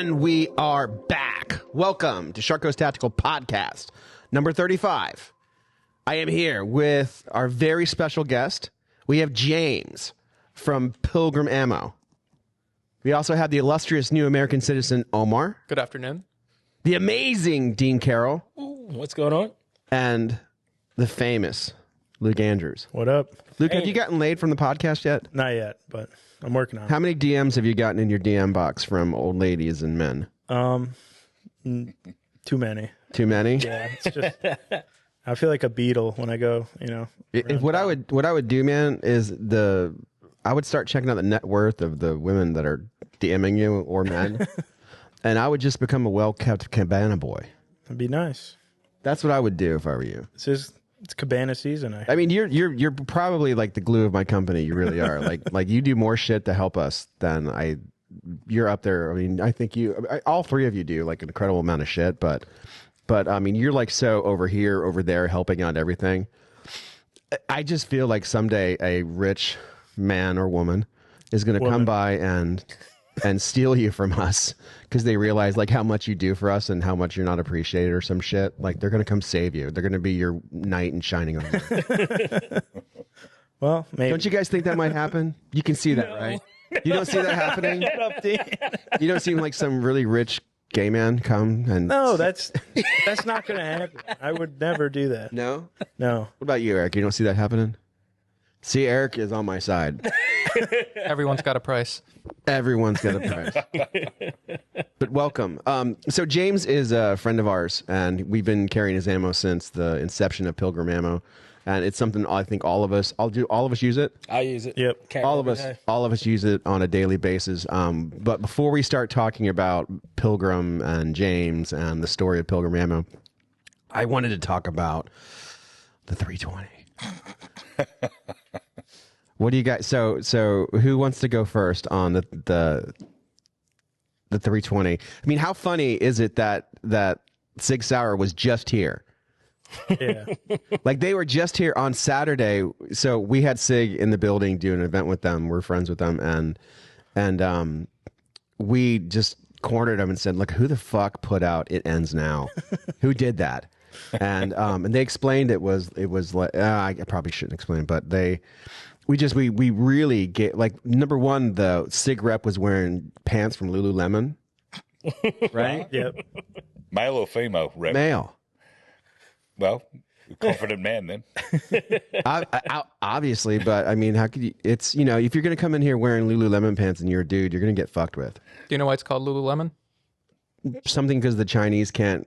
And we are back. Welcome to Sharko's Tactical Podcast, number 35. I am here with our very special guest. We have James from Pilgrim Ammo. We also have the illustrious new American citizen, Omer. Good afternoon. The amazing Dean Carroll. Ooh, what's going on? And the famous Luke Andrews. What up? Luke, have you gotten laid from the podcast yet? Not yet, but I'm working on it. How many DMs have you gotten in your DM box from old ladies and men? Too many. Too many? Yeah, it's just I feel like a beetle when I go, What I would do, man, is I would start checking out the net worth of the women that are DMing you or men, and I would just become a well-kept cabana boy. It'd be nice. That's what I would do if I were you. It's cabana season. I mean, you're probably like the glue of my company. You really are. like you do more shit to help us than I. You're up there. I mean, I think all three of you do like an incredible amount of shit, but I mean, you're like so over here, over there, helping out everything. I just feel like someday a rich man or woman is going to come by and steal you from us because they realize like how much you do for us and how much you're not appreciated or some shit. Like they're going to come save you. They're going to be your knight in shining armor. Well, maybe. Don't you guys think that might happen? You can see that, right? You don't see that happening? Shut up, Dean. You don't seem like some really rich gay man come and... No, that's not going to happen. I would never do that. No? No. What about you, Eric? You don't see that happening? See, Eric is on my side. Everyone's got a price. Everyone's got a price. But welcome. So James is a friend of ours, and we've been carrying his ammo since the inception of Pilgrim Ammo. And it's something I think all of us use it. I use it. Yep. All of us use it on a daily basis. But before we start talking about Pilgrim and James and the story of Pilgrim Ammo, I wanted to talk about the 320. What do you guys? So who wants to go first on the 320? I mean, how funny is it that Sig Sauer was just here? Yeah. Like they were just here on Saturday. So we had Sig in the building doing an event with them. We're friends with them, and we just cornered them and said, "Look, who the fuck put out It Ends Now? Who did that?" And they explained it was like I probably shouldn't explain, but we really get like number one, the Sig rep was wearing pants from Lululemon, right? Yep. Male or female rep? Male. Well, confident man then. Obviously, but I mean, how could you? It's if you're going to come in here wearing Lululemon pants and you're a dude, you're going to get fucked with. Do you know why it's called Lululemon? Something because the Chinese can't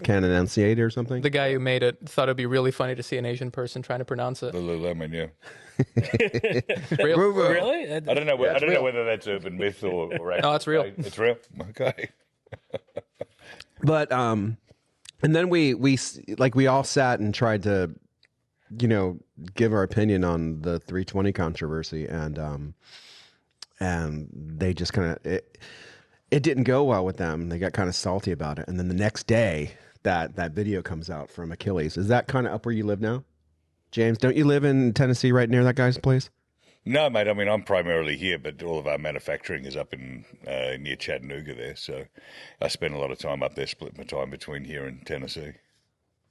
enunciate it or something. The guy who made it thought it'd be really funny to see an Asian person trying to pronounce it. Lululemon, yeah. Really? I don't know whether that's urban myth or actually. No, it's real. It's real. Okay. But and then we all sat and tried to, give our opinion on the 320 controversy, and they just kind of it didn't go well with them. They got kind of salty about it, and then the next day that video comes out from Achilles. Is that kind of up where you live now, James? Don't you live in Tennessee, right near that guy's place? No, mate. I mean, I'm primarily here, but all of our manufacturing is up in near Chattanooga there. So I spend a lot of time up there, split my time between here and Tennessee.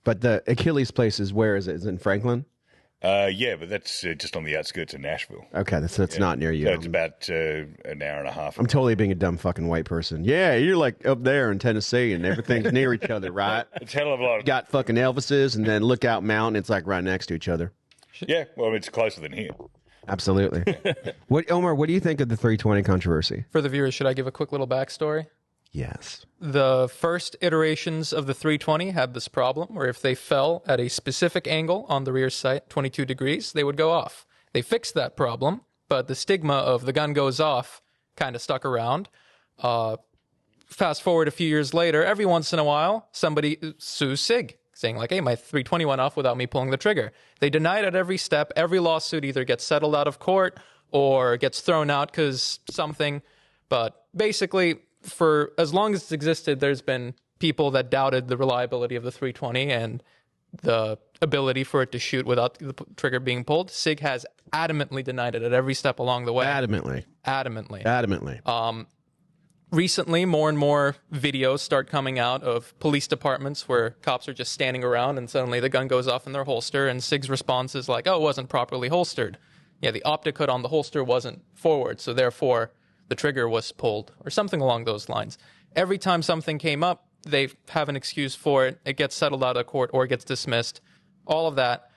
But the Achilles place is where is it? Is it in Franklin? Yeah, but that's just on the outskirts of Nashville. Okay, so it's not near you. So it's about an hour and a half. I'm totally being a dumb fucking white person. Yeah, you're like up there in Tennessee and everything's near each other, right? It's a hell of a lot. You got fucking Elvises and then Lookout Mountain. It's like right next to each other. Yeah, well, it's closer than here. Absolutely. Omer, what do you think of the 320 controversy? For the viewers, should I give a quick little backstory? Yes. The first iterations of the 320 had this problem where if they fell at a specific angle on the rear sight, 22 degrees, they would go off. They fixed that problem, but the stigma of the gun goes off kind of stuck around. Fast forward a few years later, every once in a while, somebody sues Sig, saying like, hey, my 320 went off without me pulling the trigger. They deny it at every step. Every lawsuit either gets settled out of court or gets thrown out because something. But basically, for as long as it's existed, there's been people that doubted the reliability of the 320 and the ability for it to shoot without the trigger being pulled. Sig has adamantly denied it at every step along the way. Adamantly. recently, more and more videos start coming out of police departments where cops are just standing around and suddenly the gun goes off in their holster, and SIG's response is like, oh, it wasn't properly holstered. Yeah, the optic hood on the holster wasn't forward, so therefore the trigger was pulled, or something along those lines. Every time something came up, they have an excuse for it. It gets settled out of court or it gets dismissed. All of that.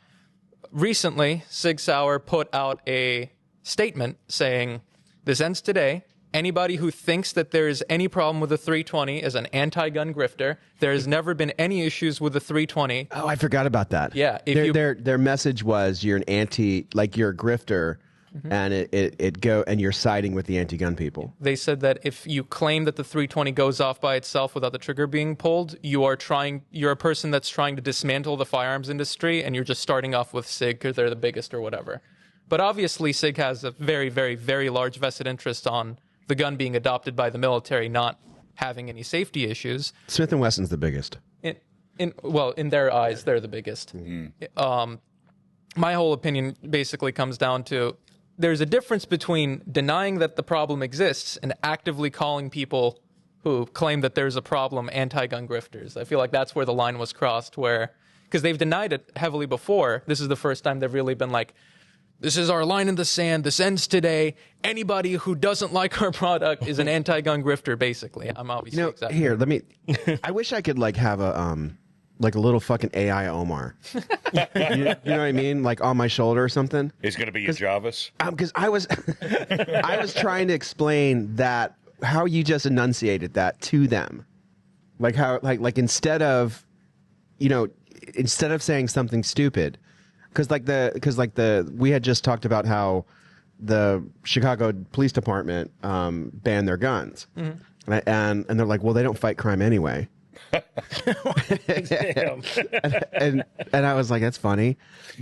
Recently, Sig Sauer put out a statement saying, this ends today. Anybody who thinks that there is any problem with the 320 is an anti-gun grifter. There has never been any issues with the 320. Oh, I forgot about that. Yeah. Their message was you're an you're a grifter, and and you're siding with the anti-gun people. They said that if you claim that the 320 goes off by itself without the trigger being pulled, you're a person that's trying to dismantle the firearms industry, and you're just starting off with SIG because they're the biggest or whatever. But obviously, SIG has a very, very, very large vested interest on the gun being adopted by the military, not having any safety issues. Smith & Wesson's the biggest. In their eyes, they're the biggest. My whole opinion basically comes down to there's a difference between denying that the problem exists and actively calling people who claim that there's a problem anti-gun grifters. I feel like that's where the line was crossed, because they've denied it heavily before. This is the first time they've really been like, this is our line in the sand. This ends today. Anybody who doesn't like our product is an anti-gun grifter, basically. I'm obviously here, let me... I wish I could, have a little fucking AI Omer. You know what I mean? Like, on my shoulder or something. He's going to be your Jarvis. Because I was trying to explain how you just enunciated that to them. Like, how, instead of saying something stupid... we had just talked about how the Chicago Police Department banned their guns, and they're like, well, they don't fight crime anyway. and I was like, that's funny,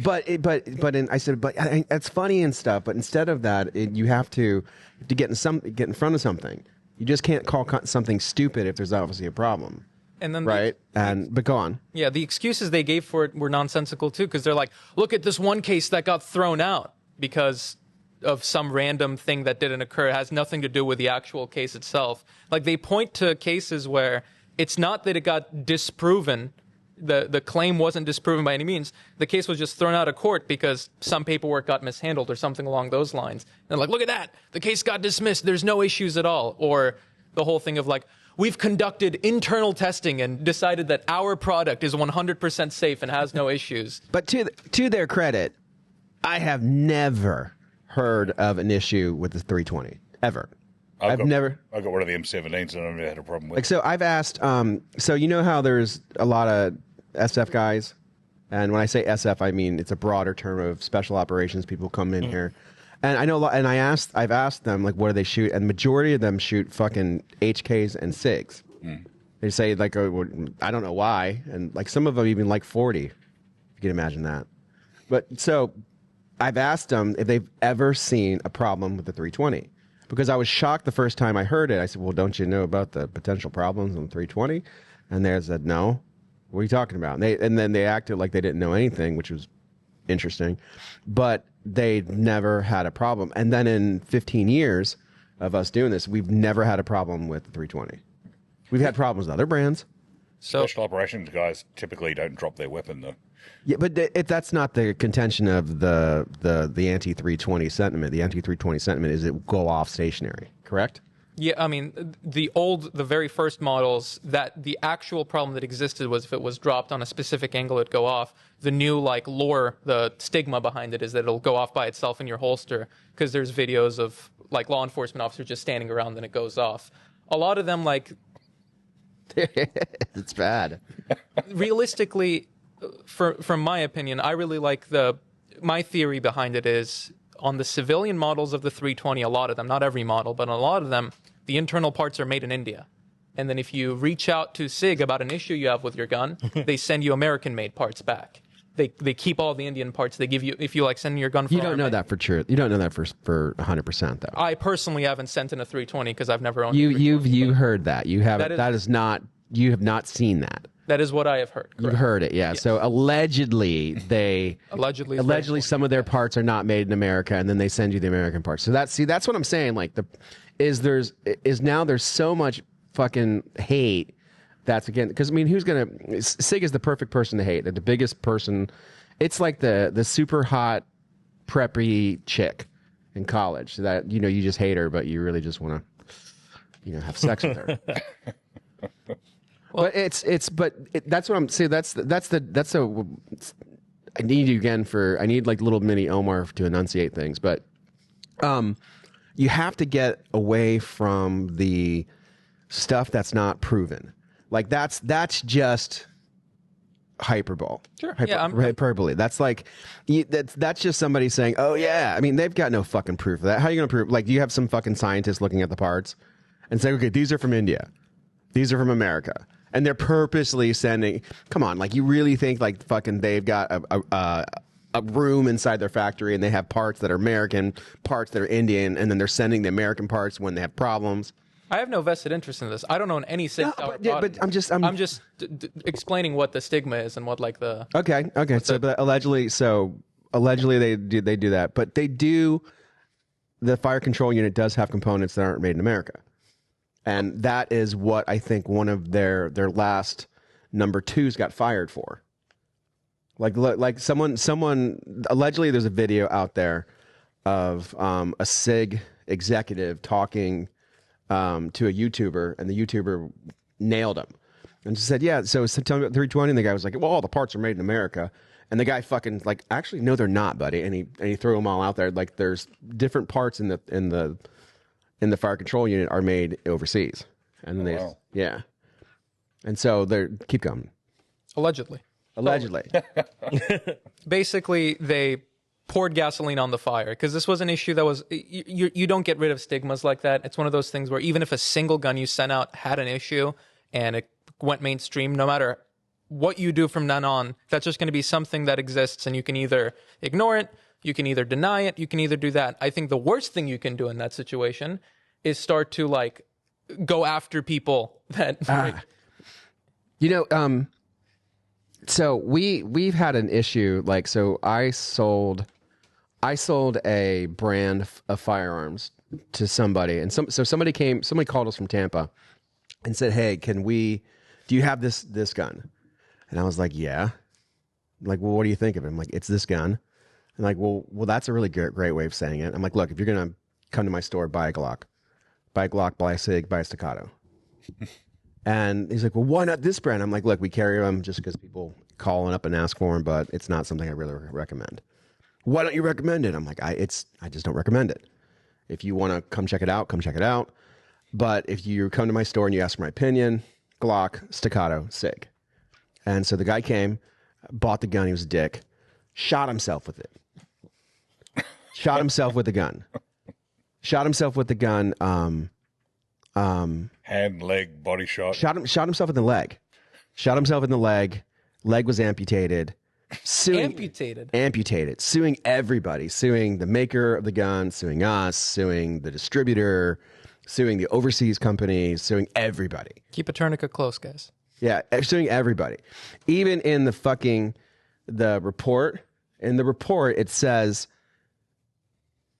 I said, that's funny and stuff. But instead of that, you have to get in front of something. You just can't call something stupid if there's obviously a problem. And then but go on. Yeah, the excuses they gave for it were nonsensical too, because they're like, look at this one case that got thrown out because of some random thing that didn't occur. It has nothing to do with the actual case itself. Like, they point to cases where it's not that it got disproven. The claim wasn't disproven by any means. The case was just thrown out of court because some paperwork got mishandled or something along those lines. And they're like, look at that. The case got dismissed. There's no issues at all. Or the whole thing of like, we've conducted internal testing and decided that our product is 100% safe and has no issues. But to their credit, I have never heard of an issue with the 320 ever. I've never. I got one of the M17s and I never had a problem with it. So I've asked. So you know how there's a lot of SF guys, and when I say SF, I mean it's a broader term of special operations people come in here. And I know, and I've asked them, like, what do they shoot? And the majority of them shoot fucking HKs and SIGs. They say, like, oh, I don't know why. And, like, some of them even like 40, if you can imagine that. But so I've asked them if they've ever seen a problem with the 320. Because I was shocked the first time I heard it. I said, well, don't you know about the potential problems on the 320? And they said, no. What are you talking about? And then they acted like they didn't know anything, which was interesting. But they never had a problem. And then in 15 years of us doing this, we've never had a problem with the 320. We've had problems with other brands. Special operations guys typically don't drop their weapon, though. Yeah, but if that's not the contention of the anti-320 sentiment. The anti-320 sentiment is it go off stationary, correct? Yeah, I mean, the very first models, that the actual problem that existed was if it was dropped on a specific angle, it'd go off. The new, lore, the stigma behind it is that it'll go off by itself in your holster, because there's videos of, law enforcement officers just standing around and it goes off. A lot of them, it's bad. Realistically, from my opinion, I really like my theory behind it is, on the civilian models of the 320, a lot of them, not every model, but a lot of them, the internal parts are made in India. And then if you reach out to SIG about an issue you have with your gun, they send you American-made parts back. They keep all the Indian parts. They give you, if you send your gun for You don't know that for sure. You don't know that for 100%, though. I personally haven't sent in a 320 because I've never owned a 320. You've heard that. You haven't. You have not seen that. That is what I have heard. Correct. You've heard it, yeah. Yes. So allegedly allegedly some of their parts are not made in America, and then they send you the American parts. So that's what I'm saying. Like is there's so much fucking hate that's again because I mean Sig is the perfect person to hate. They're the biggest person. It's like the super hot preppy chick in college that you just hate her, but you really just want to have sex with her. Well, that's what I'm saying. That's I need you again I need like little mini Omer to enunciate things, but you have to get away from the stuff that's not proven. Like that's just hyperbole. Sure. Hyperbole. That's like that's just somebody saying, "Oh yeah." I mean, they've got no fucking proof of that. How are you going to prove? Like, you have some fucking scientist looking at the parts and saying, "Okay, these are from India, these are from America," and they're purposely sending. Come on, like you really think like fucking they've got a room inside their factory and they have parts that are American, parts that are Indian, and then they're sending the American parts when they have problems. I have no vested interest in this. I don't own any SIG. But I'm just explaining what the stigma is and what like the okay. But allegedly they do that, but they do. The fire control unit does have components that aren't made in America, and that is what I think one of their last number 2s got fired for. Like someone allegedly there's a video out there of a SIG executive talking to a YouTuber, and the YouTuber nailed him and just said, "Yeah, so tell me about 320." And the guy was like, "Well, all the parts are made in America." And the guy fucking like, "Actually, no, they're not, buddy." And he threw them all out there. Like, there's different parts in the fire control unit are made overseas, and yeah. And so they're keep going. Allegedly. Basically, they poured gasoline on the fire because this was an issue that was you don't get rid of stigmas like that. It's one of those things where even if a single gun you sent out had an issue and it went mainstream, no matter what you do from then on, that's just going to be something that exists, and you can either ignore it, you can either deny it, you can either do that. I think the worst thing you can do in that situation is start to like go after people that so we've had an issue, like, so I sold a brand of firearms to somebody, and somebody called us from Tampa and said, "Hey, do you have this gun?" And I was like, "Yeah." I'm like, "Well, what do you think of it?" I'm like, "It's this gun." And like, well, that's a really great way of saying it. I'm like, "Look, if you're gonna come to my store, buy a Glock, buy a Sig, buy a Staccato." And he's like, "Well, why not this brand?" I'm like, "Look, we carry them just because people call up and ask for them, but it's not something I really recommend." "Why don't you recommend it?" I'm like, I just don't recommend it. If you want to come check it out, come check it out. But if you come to my store and you ask for my opinion, Glock, Staccato, Sig." And so the guy came, bought the gun. He was a dick, shot himself with it. Shot himself with the gun. Hand, leg, body shot. Shot himself in the leg. Leg was amputated. Amputated. Suing everybody. Suing the maker of the gun. Suing us. Suing the distributor. Suing the overseas companies. Suing everybody. Keep a tourniquet close, guys. Yeah, suing everybody. Even in the report. In the report, it says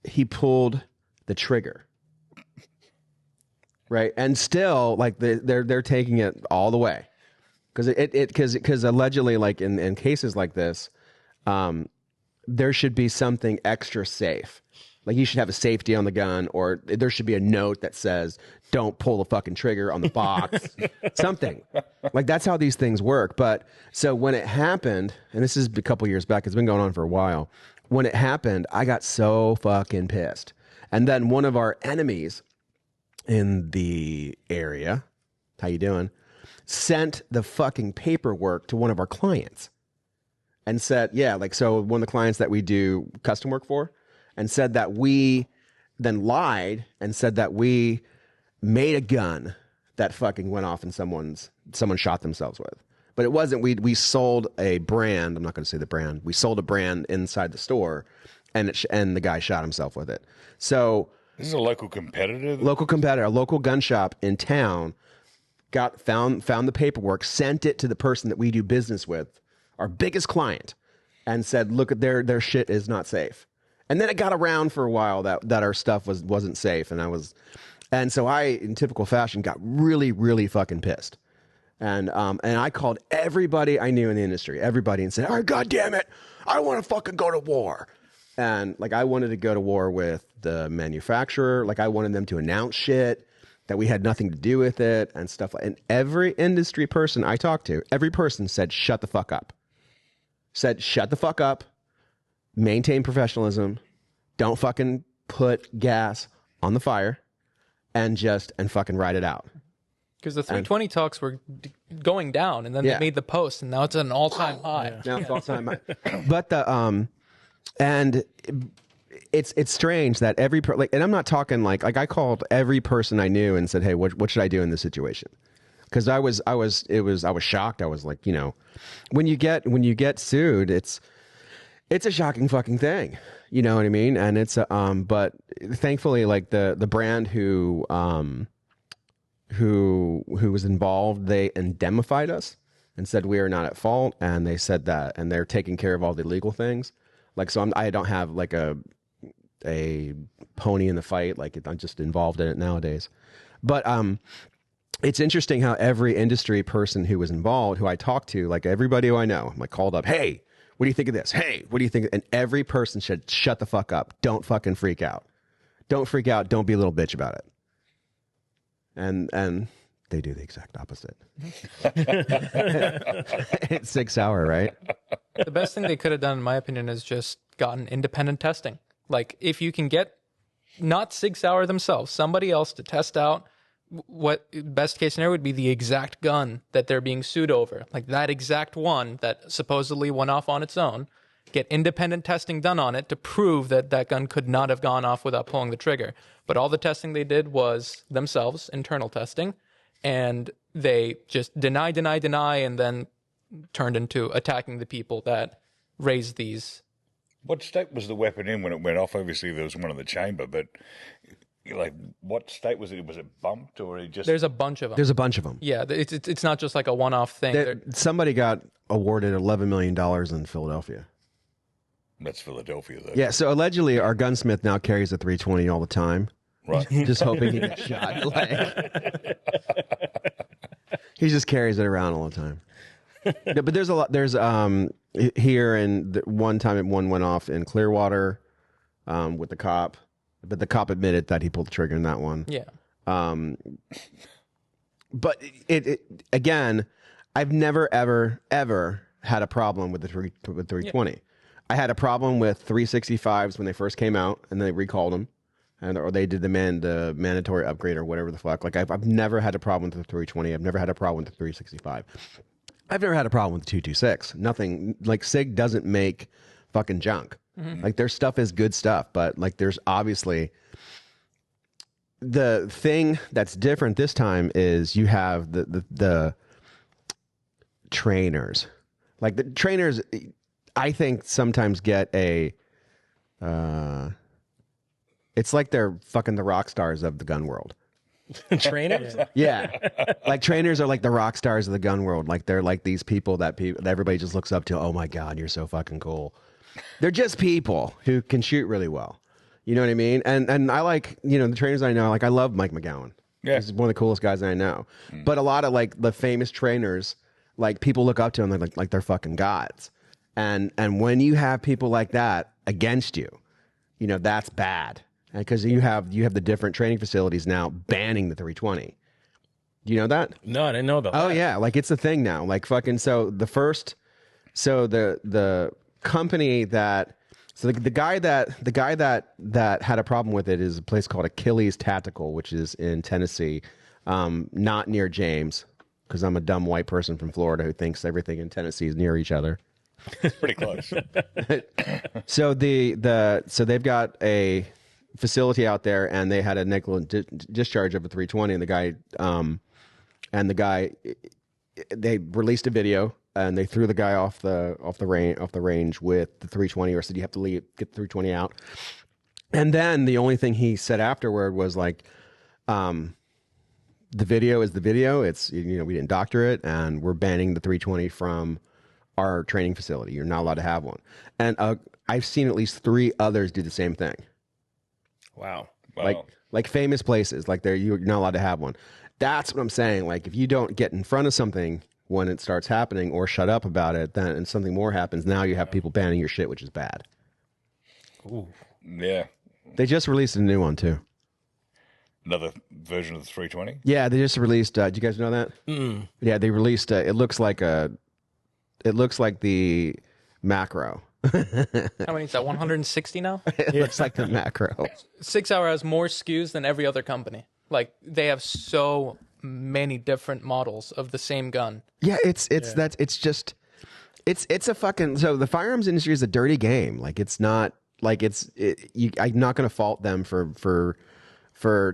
he pulled the trigger. Right, and still, like they're taking it all the way, because allegedly, like in cases like this, there should be something extra safe. Like, you should have a safety on the gun, or there should be a note that says, "Don't pull the fucking trigger" on the box. Something like that's how these things work. But so when it happened, and this is a couple years back, it's been going on for a while. When it happened, I got so fucking pissed, and then one of our enemies in the area, how you doing, sent the fucking paperwork to one of our clients and said, yeah, like, so one of the clients that we do custom work for, and said that we then lied and said that we made a gun that fucking went off and someone shot themselves with. But it wasn't. We sold a brand. I'm not going to say the brand. We sold a brand inside the store, and the guy shot himself with it. So this is a local competitor? A local gun shop in town found the paperwork, sent it to the person that we do business with, our biggest client, and said, "Look, at their shit is not safe." And then it got around for a while that our stuff wasn't safe, and And so I, in typical fashion, got really, really fucking pissed. And I called everybody I knew in the industry, everybody, and said, all right, God damn it, I want to fucking go to war. And like, I wanted to go to war with the manufacturer. Like, I wanted them to announce shit that we had nothing to do with it and stuff. And every industry person I talked to, every person said, shut the fuck up. Said, shut the fuck up, maintain professionalism, don't fucking put gas on the fire, and fucking ride it out. Because the 320 talks were going down, and then they made the post, and now it's at an all-time high. Yeah. Now it's all-time high. But and it's strange that and I'm not talking like I called every person I knew and said, hey, what should I do in this situation? Because I was shocked. I was like, you know, when you get sued, it's a shocking fucking thing. You know what I mean? And it's but thankfully, like the brand who was involved, they indemnified us and said we are not at fault, and they said that, and they're taking care of all the legal things. Like, so I don't have like a pony in the fight. Like, I'm just involved in it nowadays. But it's interesting how every industry person who was involved, who I talked to, like everybody who I know, I'm like called up, hey, what do you think of this? Hey, what do you think? And every person should shut the fuck up. Don't fucking freak out. Don't freak out. Don't be a little bitch about it. And they do the exact opposite. It's 6 hour, right? The best thing they could have done, in my opinion, is just gotten independent testing. Like, if you can get not Sig Sauer themselves, somebody else to test out what best case scenario would be the exact gun that they're being sued over, like that exact one that supposedly went off on its own, get independent testing done on it to prove that that gun could not have gone off without pulling the trigger. But all the testing they did was themselves, internal testing, and they just deny, and then turned into attacking the people that raised these. What state was the weapon in when it went off? Obviously, there was one in the chamber, but like, what state was it? Was it bumped, or it just? There's a bunch of them. There's a bunch of them. Yeah, it's not just like a one-off thing. Somebody got awarded $11 million in Philadelphia. That's Philadelphia, though. Yeah, so allegedly our gunsmith now carries a 320 all the time. Right. Just hoping he gets shot. Like, he just carries it around all the time. No, but there's a lot. There's here, and one time one went off in Clearwater with the cop, but the cop admitted that he pulled the trigger in that one. Yeah. But it again, I've never ever had a problem with the 320. Yeah. I had a problem with 365s when they first came out, and they recalled them, or they did the mandatory upgrade or whatever the fuck. Like, I've never had a problem with the 320. I've never had a problem with the 365. I've never had a problem with the 226. Nothing. Like, Sig doesn't make fucking junk. Mm-hmm. Like, their stuff is good stuff, but like, there's obviously the thing that's different this time is you have the trainers. Like, the trainers, I think, sometimes get a it's like they're fucking the rock stars of the gun world. Trainers? Yeah. Like, trainers are like the rock stars of the gun world. Like, they're like these people that everybody just looks up to. Oh my God, you're so fucking cool. They're just people who can shoot really well. You know what I mean? And I like, you know, the trainers I know, like, I love Mike McGowan. Yeah. He's one of the coolest guys I know. But a lot of like the famous trainers, like, people look up to them, they're like they're fucking gods. And when you have people like that against you, you know, that's bad. Because you have the different training facilities now banning the 320. Do you know that? No, I didn't know that. Oh yeah, like, it's a thing now. Like, fucking, the company that, so the guy that had a problem with it is a place called Achilles Tactical, which is in Tennessee, not near James, because I'm a dumb white person from Florida who thinks everything in Tennessee is near each other. It's pretty close. So so they've got a facility out there, and they had a negligent discharge of a 320, and the guy they released a video, and they threw the guy off the range with the 320, or said you have to leave, get the 320 out. And then the only thing he said afterward was like, the video is the video. It's, you know, we didn't doctor it, and we're banning the 320 from our training facility. You're not allowed to have one. And I've seen at least 3 others do the same thing. Wow. Like like famous places, like you're not allowed to have one. That's what I'm saying. Like if you don't get in front of something when it starts happening or shut up about it, then and something more happens, now you have people banning your shit, which is bad. Ooh. Yeah. They just released a new one too. Another version of the 320? Yeah, they just released. Do you guys know that? Mm. Yeah, they released. It looks like the macro. How many is that? 160 now? It looks like the macro. 6 Hour has more SKUs than every other company. Like they have so many different models of the same gun. Yeah, it's a fucking. So the firearms industry is a dirty game. Like it's not like I'm not going to fault them for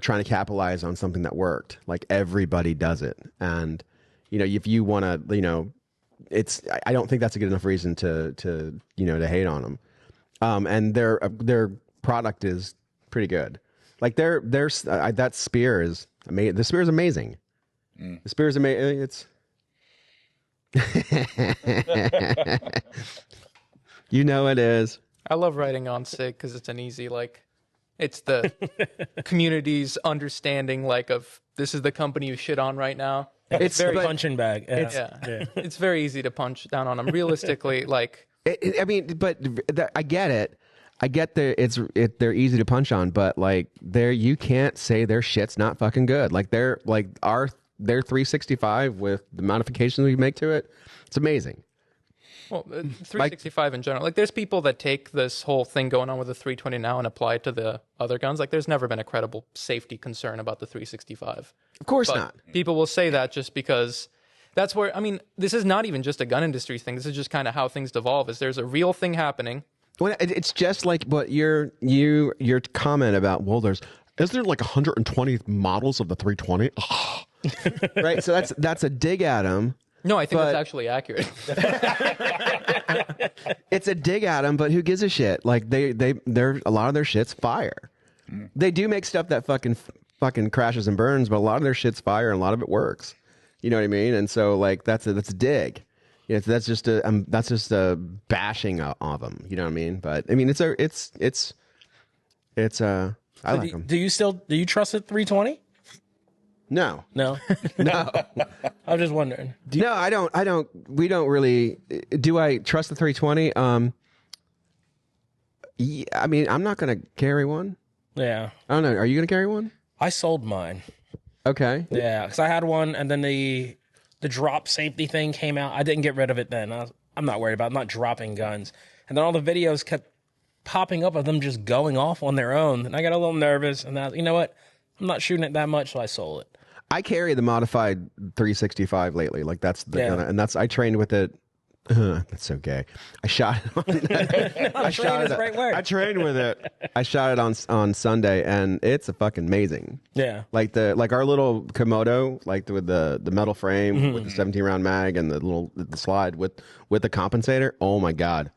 trying to capitalize on something that worked. Like everybody does it, and if you want to, I don't think that's a good enough reason to hate on them. And their product is pretty good. Like that spear is amazing. The spear is amazing. The spear is amazing. It is. I love writing on Sig because it's an easy, it's the community's understanding, of this is the company you shit on right now. It's very punching bag. Yeah. It's very easy to punch down on them. Realistically, I get it. I get they're easy to punch on, but you can't say their shit's not fucking good. Their 365 with the modifications we make to it, it's amazing. Well, 365 in general. There's people that take this whole thing going on with the 320 now and apply it to the other guns. There's never been a credible safety concern about the 365. Of course not. People will say that just because that's where, this is not even just a gun industry thing. This is just kind of how things devolve. Is there's a real thing happening. Well, it's just like what your comment about, is there 120 models of the 320? Right. So that's a dig at them. No, I think that's actually accurate. It's a dig at them, but who gives a shit? They're a lot of their shit's fire. They do make stuff that fucking crashes and burns, but a lot of their shit's fire and a lot of it works. You know what I mean? And so that's a dig. That's just a bashing of them. You know what I mean? But I like them. Do you trust the 320? No. No. I was just wondering. No, I don't. We don't really. Do I trust the 320? Yeah, I'm not going to carry one. Yeah. I don't know. Are you going to carry one? I sold mine. Okay. Yeah, because I had one, and then the drop safety thing came out. I didn't get rid of it then. I'm not worried about it. I'm not dropping guns. And then all the videos kept popping up of them just going off on their own. And I got a little nervous. And you know what? I'm not shooting it that much, so I sold it. I carry the modified 365 lately. That's the gun, and I trained with it. That's so gay. I shot it on. I trained with it. I shot it on Sunday, and it's a fucking amazing. Yeah. Our little Komodo, with the metal frame with the 17 round mag and the slide with the compensator. Oh my god,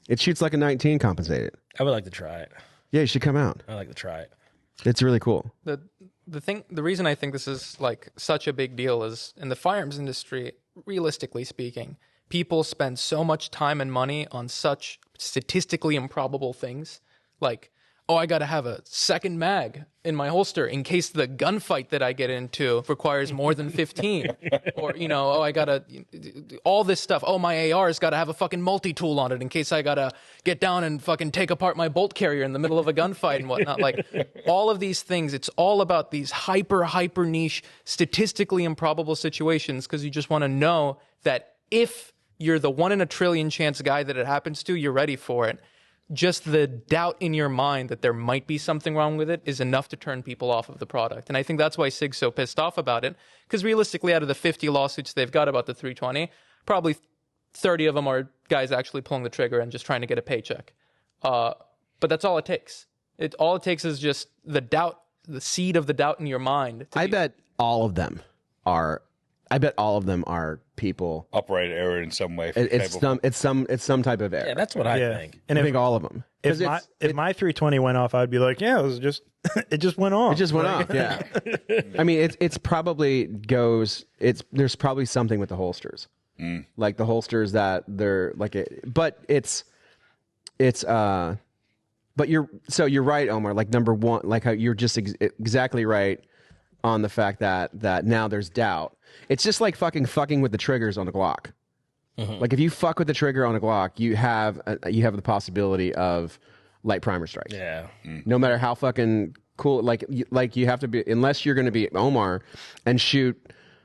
it shoots like a 19 compensated. I would like to try it. Yeah, you should come out. I'd like to try it. It's really cool. The reason I think this is such a big deal is in the firearms industry, realistically speaking, people spend so much time and money on such statistically improbable things. I got to have a second mag in my holster in case the gunfight that I get into requires more than 15. Or, I got to, all this stuff. Oh, my AR's got to have a fucking multi-tool on it in case I got to get down and fucking take apart my bolt carrier in the middle of a gunfight and whatnot. All of these things, it's all about these hyper niche, statistically improbable situations because you just want to know that if you're the 1 in a trillion chance guy that it happens to, you're ready for it. Just the doubt in your mind that there might be something wrong with it is enough to turn people off of the product. And I think that's why Sig's so pissed off about it. Because realistically, out of the 50 lawsuits they've got about the 320, probably 30 of them are guys actually pulling the trigger and just trying to get a paycheck. But that's all it takes. All it takes is just the doubt, the seed of the doubt in your mind. I bet all of them are people operate error in some way. It's some type of error. Yeah, that's what I think. And I think all of them. If my 320 went off, I'd be like, yeah, it was just it just went off. It just went off. Yeah. It's probably there's probably something with the holsters, the holsters that they're but it's But you're right, Omer. Like number one, like how you're just exactly right on the fact that now there's doubt. It's just like fucking with the triggers on the Glock. Like if you fuck with the trigger on a Glock, you have the possibility of light primer strike. Yeah. No matter how fucking cool, like you have to be, unless you're going to be Omar and shoot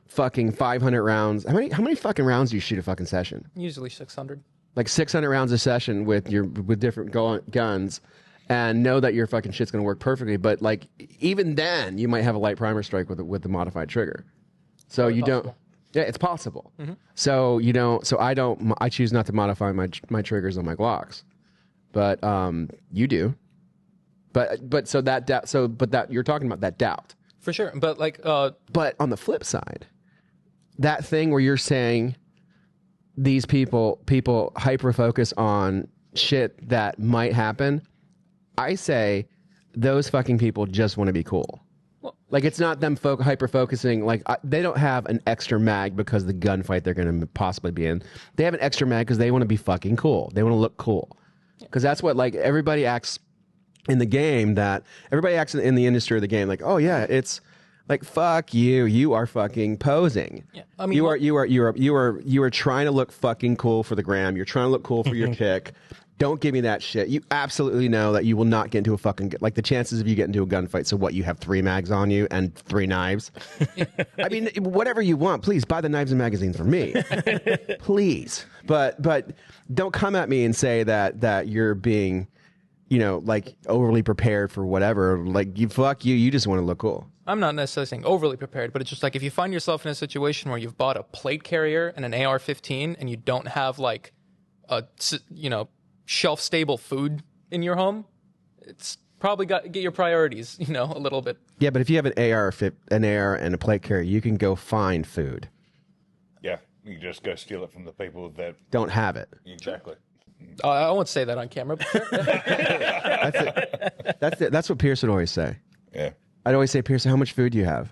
fucking 500 rounds. How many fucking rounds do you shoot a fucking session? Usually 600. Like 600 rounds a session with different guns, and know that your fucking shit's going to work perfectly. But like even then, you might have a light primer strike with the modified trigger. So you don't. Yeah, it's possible. So you don't. So I don't. I choose not to modify my triggers on my Glocks, but you do. But so that doubt. So but that you're talking about that doubt For sure. But like, But on the flip side, that thing where you're saying these people hyper focus on shit that might happen, I say those fucking people just want to be cool. Like it's not them hyper focusing. Like they don't have an extra mag because of the gunfight they're going to possibly be in. They have an extra mag because they want to be fucking cool. They want to look cool. Because that's what like everybody acts in the game. That everybody acts in the industry of the game. Like, oh yeah, it's like fuck you. You are fucking posing. Yeah, I mean, you are trying to look fucking cool for the gram. You're trying to look cool for your chick. Don't give me that shit. You absolutely know that you will not get into a fucking... Like, the chances of you getting into a gunfight, so what, you have 3 mags on you and 3 knives? I mean, whatever you want, please buy the knives and magazines for me. Please. But don't come at me and say that you're being, you know, like, overly prepared for whatever. Like, you just want to look cool. I'm not necessarily saying overly prepared, but it's just like if you find yourself in a situation where you've bought a plate carrier and an AR-15 and you don't have, like, shelf-stable food in your home, it's probably got to get your priorities, a little bit. Yeah, but if you have an AR and a plate carrier, you can go find food. Yeah, you can just go steal it from the people that don't have it. Exactly. I won't say that on camera. But That's what Pierce would always say. Yeah. I'd always say, Pierce, how much food do you have?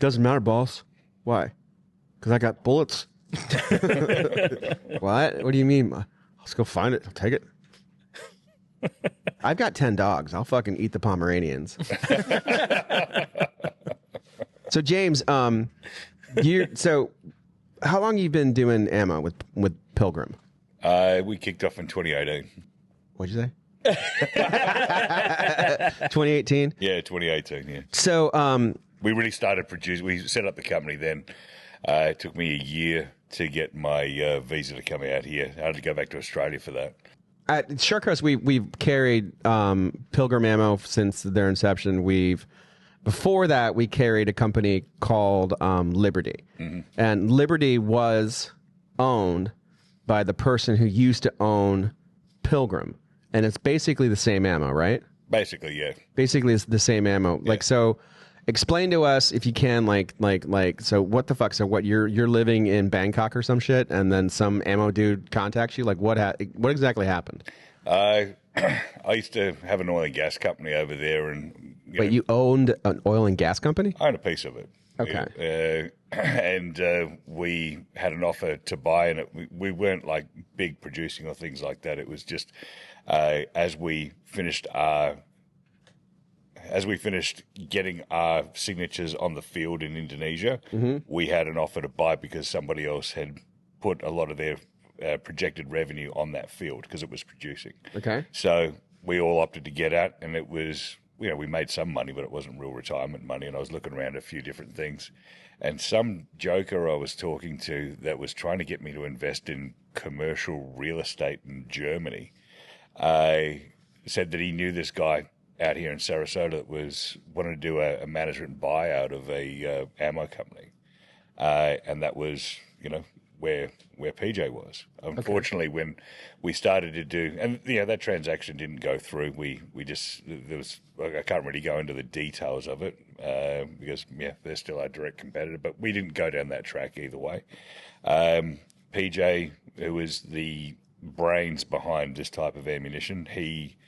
Doesn't matter, boss. Why? Because I got bullets. What? What do you mean? Let's go find it. I'll take it. I've got 10 dogs. I'll fucking eat the Pomeranians. So James, so how long you been doing ammo with Pilgrim? We kicked off in 2018. What'd you say? 2018? Yeah, 2018, yeah. So we really started producing. We set up the company then. It took me a year to get my visa to come out here. I had to go back to Australia for that. At Shark House, we've carried Pilgrim Ammo since their inception. Before that, we carried a company called Liberty. Mm-hmm. And Liberty was owned by the person who used to own Pilgrim. And it's basically the same ammo, right? Basically, yeah. Basically, it's the same ammo. Yeah. Like, so... Explain to us, if you can, so what the fuck? So what, you're living in Bangkok or some shit, and then some ammo dude contacts you? Like, what exactly happened? I used to have an oil and gas company over there. And you owned an oil and gas company? I owned a piece of it. Okay. And we had an offer to buy, and we weren't like big producing or things like that. It was just as we finished getting our signatures on the field in Indonesia, mm-hmm. we had an offer to buy because somebody else had put a lot of their projected revenue on that field because it was producing. Okay. So we all opted to get out, and it was, we made some money, but it wasn't real retirement money. And I was looking around at a few different things. And some joker I was talking to that was trying to get me to invest in commercial real estate in Germany said that he knew this guy out here in Sarasota that wanted to do a management buyout of a ammo company, and that was where PJ was. Unfortunately, when we started to do, and that transaction didn't go through. We just I can't really go into the details of it because they're still our direct competitor, but we didn't go down that track either way. PJ, who was the brains behind this type of ammunition, he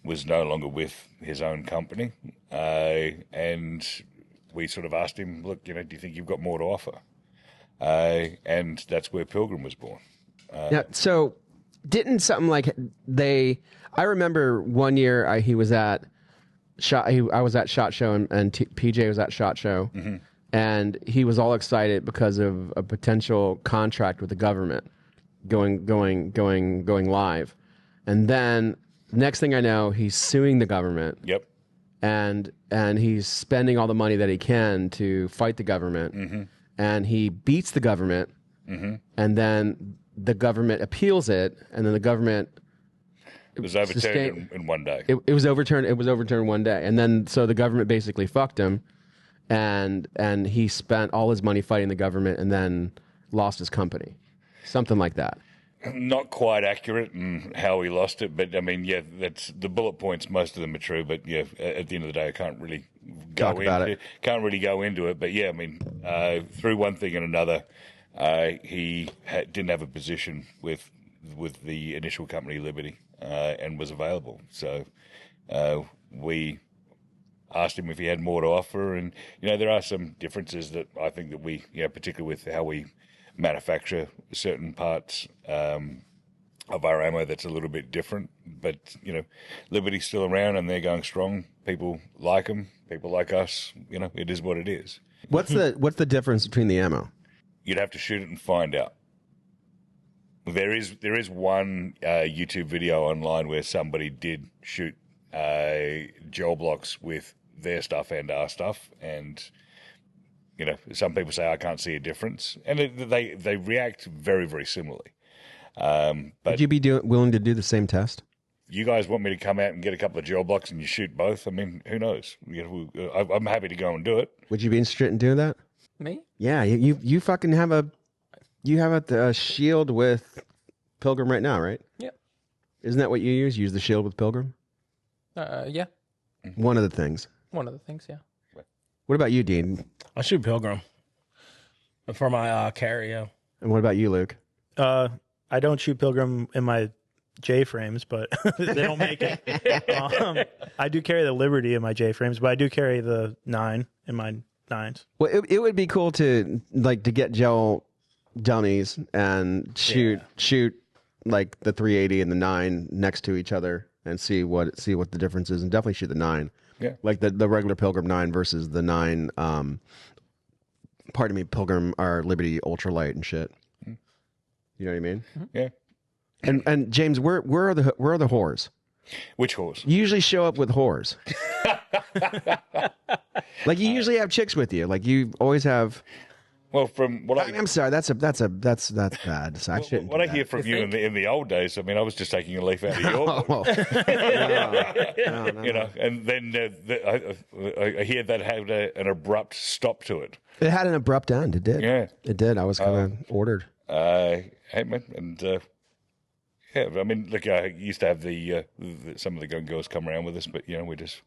was no longer with his own company, and we sort of asked him, look, do you think you've got more to offer? And that's where Pilgrim was born. Yeah, so didn't something like I remember one year I was at SHOT Show and PJ was at SHOT Show, and he was all excited because of a potential contract with the government going live, and then next thing I know, he's suing the government. Yep. And he's spending all the money that he can to fight the government, and he beats the government, and then the government appeals it, and then the government. It was overturned in one day. It was overturned. It was overturned one day, and then so the government basically fucked him, and he spent all his money fighting the government, and then lost his company, something like that. Not quite accurate in how he lost it, but I mean, yeah, that's the bullet points. Most of them are true, but yeah, at the end of the day, I can't really go into it. But yeah, I mean, through one thing and another, he didn't have a position with the initial company Liberty, and was available. So we asked him if he had more to offer, and there are some differences that I think that we, particularly with how we manufacture certain parts of our ammo, that's a little bit different. But Liberty's still around and they're going strong. People like them. People like us. It is what it is. What's the difference between the ammo? You'd have to shoot it and find out. There is one YouTube video online where somebody did shoot gel blocks with their stuff and our stuff, and some people say I can't see a difference, and they react very, very similarly. But would you be willing to do the same test? You guys want me to come out and get a couple of gel blocks and you shoot both? I mean, who knows? I'm happy to go and do it. Would you be interested in doing that? Me? Yeah, you fucking have a shield with Pilgrim right now, right? Yep. Isn't that what you use? Use the shield with Pilgrim? Yeah. One of the things. One of the things, yeah. What about you, Dean? I shoot Pilgrim for my carry. Yeah. And what about you, Luke? I don't shoot Pilgrim in my J frames, but they don't make it. I do carry the Liberty in my J frames, but I do carry the 9 in my 9s. Well, it would be cool to get gel dummies and shoot like the 380 and the 9 next to each other and see what the difference is, and definitely shoot the 9. Yeah. Like the regular Pilgrim 9 versus the 9 pardon me, Pilgrim or Liberty ultralight and shit. You know what I mean? Yeah. And James, where are the whores? Which whores? You usually show up with whores. Like you usually have chicks with you. Like you always have. Well, from what I'm sorry, that's bad. So I shouldn't. What I hear from you in the old days, I mean, I was just taking a leaf out of your book. No. And then I hear that had an abrupt stop to it. It had an abrupt end. It did. Yeah, it did. I was kind of ordered. Hey man, and yeah, I mean, look, I used to have some of the gun girls come around with us, but we're just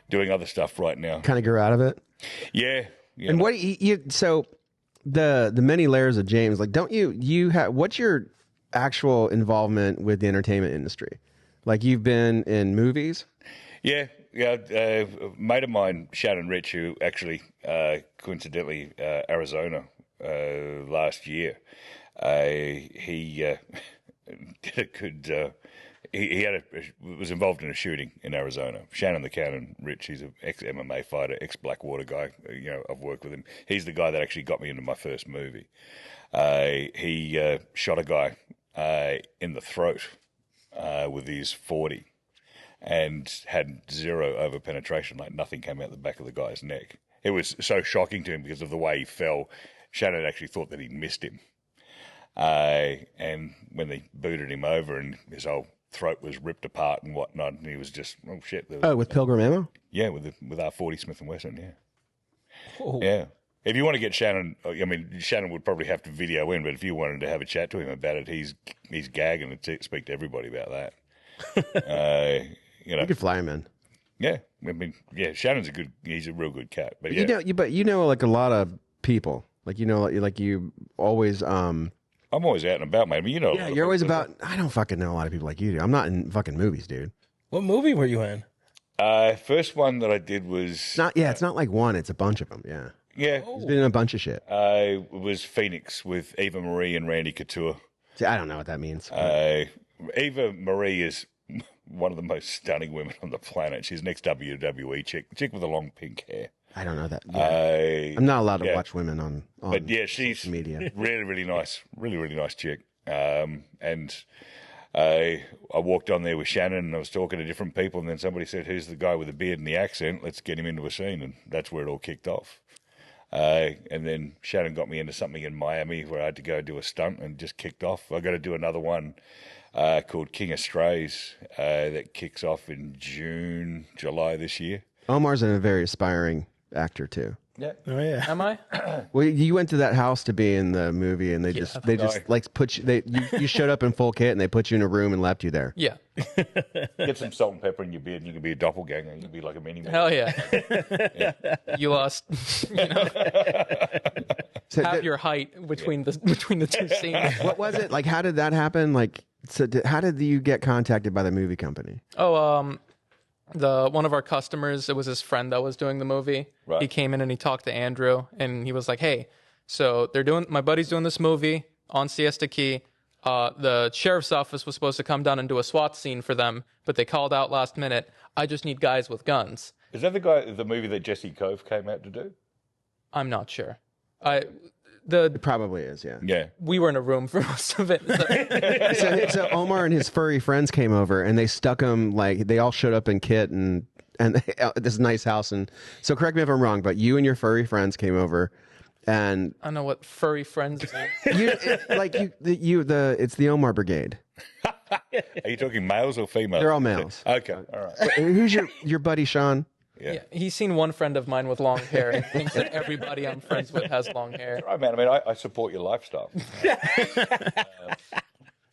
doing other stuff right now. Kind of grew out of it. Yeah. And what so the many layers of James, like, don't you have, what's your actual involvement with the entertainment industry? Like, you've been in movies? Yeah. A mate of mine, Shannon Rich, who actually coincidentally Arizona last year, he did a good. He was involved in a shooting in Arizona. Shannon the Cannon Rich, he's an ex-MMA fighter, ex-Blackwater guy. I've worked with him. He's the guy that actually got me into my first movie. He shot a guy in the throat with his .40 and had zero over penetration, like nothing came out the back of the guy's neck. It was so shocking to him because of the way he fell. Shannon actually thought that he missed him. And when they booted him over and his whole throat was ripped apart and whatnot, and he was just, oh shit. With Pilgrim Ammo? Yeah, with our 40 Smith & Wesson, yeah. Oh. Yeah. If you want to get Shannon, I mean, Shannon would probably have to video in, but if you wanted to have a chat to him about it, he's gagging to speak to everybody about that. You could fly him in. Yeah. I mean, yeah, Shannon's he's a real good cat. But yeah. Like a lot of people. Like, you always, I'm always out and about, mate. I mean, yeah, you're always about, I don't fucking know a lot of people like you do. I'm not in fucking movies, dude. What movie were you in? First one that I did was... It's not like one, it's a bunch of them, yeah. Yeah. He's been in a bunch of shit. It was Phoenix with Eva Marie and Randy Couture. See, I don't know what that means. Eva Marie is one of the most stunning women on the planet. She's next WWE chick with the long pink hair. I don't know that. Yeah. I'm not allowed to watch women on but yeah, she's social media. really nice, really nice chick. And I walked on there with Shannon, and I was talking to different people, and then somebody said, "Who's the guy with the beard and the accent? Let's get him into a scene," and that's where it all kicked off. And then Shannon got me into something in Miami where I had to go do a stunt, and just kicked off. I got to do another one called King of Strays that kicks off in July this year. Omar's a very aspiring actor too. Yeah. Oh yeah. Am I? Well, you went to that house to be in the movie, and they just like put you. You showed up in full kit, and they put you in a room and left you there. Yeah. Get some salt and pepper in your beard, and you can be a doppelganger. You can be like a mini-man. Hell yeah. You lost, half your height between the two scenes. What was it like? How did that happen? Like, how did you get contacted by the movie company? Oh, one of our customers, it was his friend that was doing the movie. Right. He came in and he talked to Andrew, and he was like, "Hey, so my buddy's doing this movie on Siesta Key. The sheriff's office was supposed to come down and do a SWAT scene for them, but they called out last minute. I just need guys with guns." Is that the movie that Jesse Cove came out to do? I'm not sure. It probably is, yeah. Yeah. We were in a room for most of it. So Omar and his furry friends came over, and they stuck him, like, they all showed up in kit and this nice house. And so, correct me if I'm wrong, but you and your furry friends came over, and I don't know what furry friends are. it's the Omar Brigade. Are you talking males or females? They're all males. Okay, all right. Who's your buddy Sean? Yeah. He's seen one friend of mine with long hair and thinks that everybody I'm friends with has long hair. All right, man. I mean, I support your lifestyle.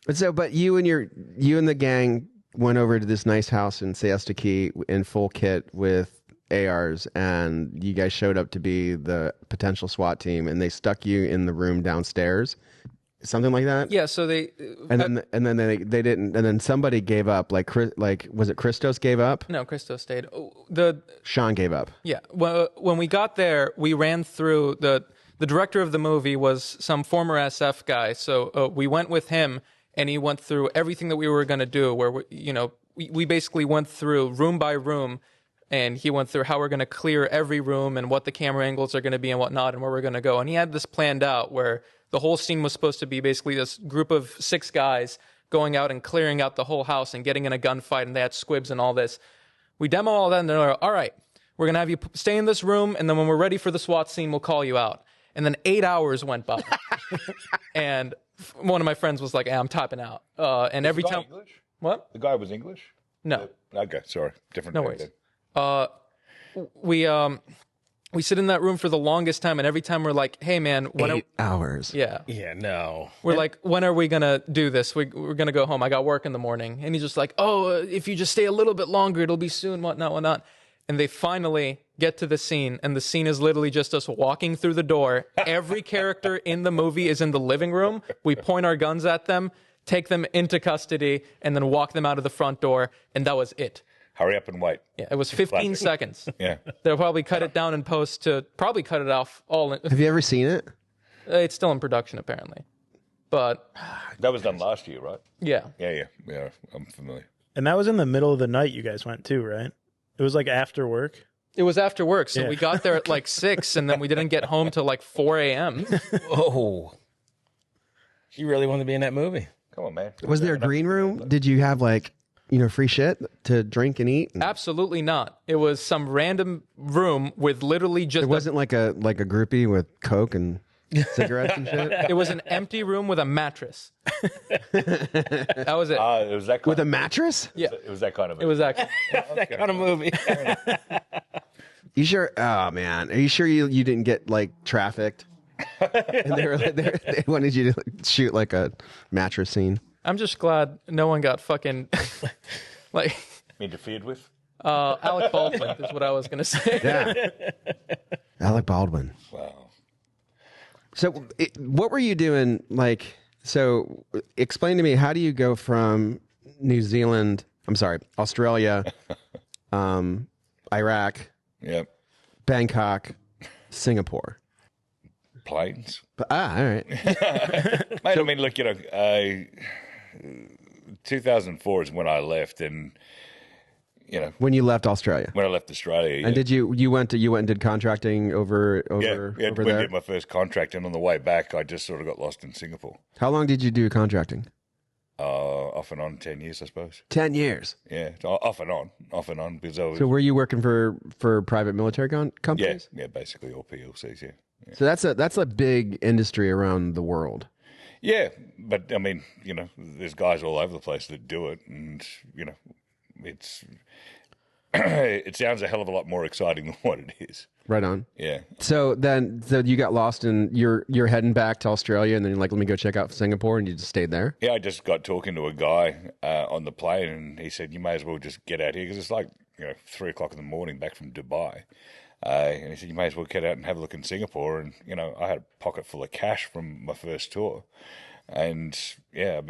But you and the gang went over to this nice house in Siesta Key in full kit with ARs, and you guys showed up to be the potential SWAT team, and they stuck you in the room downstairs. Something like that. Yeah. So they then they didn't, and then somebody gave up. Like was it Christos gave up? No, Christos stayed. Sean gave up. Yeah. Well, when we got there, we ran through the director of the movie was some former SF guy. So we went with him, and he went through everything that we were going to do. Where we basically went through room by room, and he went through how we're going to clear every room and what the camera angles are going to be and whatnot, and where we're going to go. And he had this planned out where the whole scene was supposed to be basically this group of 6 guys going out and clearing out the whole house and getting in a gunfight, and they had squibs and all this. We demo all that, and they're like, "All right, we're going to have you stay in this room, and then when we're ready for the SWAT scene, we'll call you out." And then 8 hours went by. And one of my friends was like, "Hey, I'm tapping out." And every time... English? What? The guy was English? No. Okay, sorry. Different. No worries. We sit in that room for the longest time, and every time we're like, "Hey, man, 8 hours. Yeah. Yeah, no. We're like, when are we going to do this? We're going to go home. I got work in the morning. And he's just like, "Oh, if you just stay a little bit longer, it'll be soon, whatnot. And they finally get to the scene, and the scene is literally just us walking through the door. Every character in the movie is in the living room. We point our guns at them, take them into custody, and then walk them out of the front door, and that was it. Hurry up and wait. Yeah, it was 15 seconds. Yeah. They'll probably cut it down in post to probably cut it off all. Have you ever seen it? It's still in production, apparently. But That was done last year, right? yeah. Yeah. I'm familiar. And that was in the middle of the night you guys went too, right? It was like after work. It was after work, so Yeah. we got there at like 6, and then we didn't get home till like 4 a.m. Oh. You really want to be in that movie? Come on, man. Was there a green room? Did you have free shit to drink and eat? Absolutely not. It was some random room with literally just. It wasn't like a groupie with Coke and cigarettes and shit. It was an empty room with a mattress. That was it. It was that kind With a mattress? Yeah, It was that kind of. it was actually. That kind of movie. You sure? Oh man, are you sure you didn't get trafficked? And they wanted you to shoot like a mattress scene. I'm just glad no one got fucking interfered with. Alec Baldwin is what I was gonna say. Yeah, Alec Baldwin. Wow. So, what were you doing? So explain to me, how do you go from Australia, Iraq, Yep. Bangkok, Singapore? Planes. All right. Mate, I mean, look, 2004 is when I left, and when you left Australia. when I left Australia. Yeah. And did you went and did contracting over yeah, over when I there? did my first contract, and on the way back, I just sort of got lost in Singapore. How long did you do contracting? Off and on 10 years, I suppose. 10 years. Yeah, off and on, because I was. So were you working for private military companies? yeah, basically all PLCs. Yeah. So that's a big industry around the world. Yeah, but I mean, there's guys all over the place that do it, and it's it sounds a hell of a lot more exciting than what it is. Right on. Yeah. So you got lost and you're heading back to Australia, and then you're like, let me go check out Singapore, and you just stayed there? Yeah, I just got talking to a guy on the plane, and he said, you may as well just get out here, because it's like 3 o'clock in the morning back from Dubai. And he said, you may as well get out and have a look in Singapore. And, I had a pocket full of cash from my first tour. And, yeah,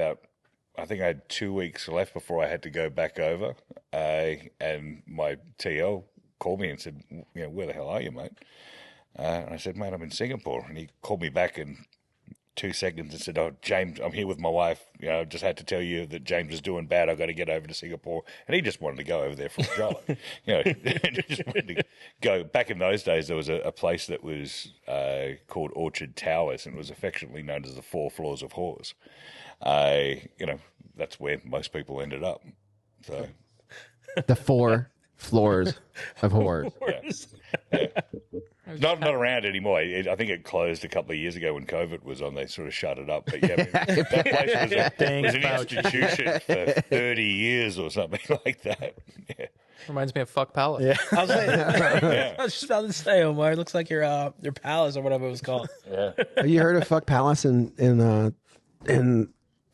I think I had 2 weeks left before I had to go back over. And my TL called me and said, where the hell are you, mate? And I said, mate, I'm in Singapore. And he called me back in 2 seconds and said, oh, James, I'm here with my wife. I just had to tell you that James is doing bad. I've got to get over to Singapore. And he just wanted to go over there for a jolly. Just wanted to go. Back in those days, there was a place that was called Orchard Towers, and it was affectionately known as the 4 Floors of Whores. That's where most people ended up. So The 4 floors of horrors. Yeah. Not around anymore. I think it closed a couple of years ago when COVID was on. They sort of shut it up. But yeah, that place was an institution for 30 years or something like that. Yeah. Reminds me of Fuck Palace. Yeah. I was just about to say, Omar, it looks like your palace or whatever it was called. Yeah. Have you heard of Fuck Palace in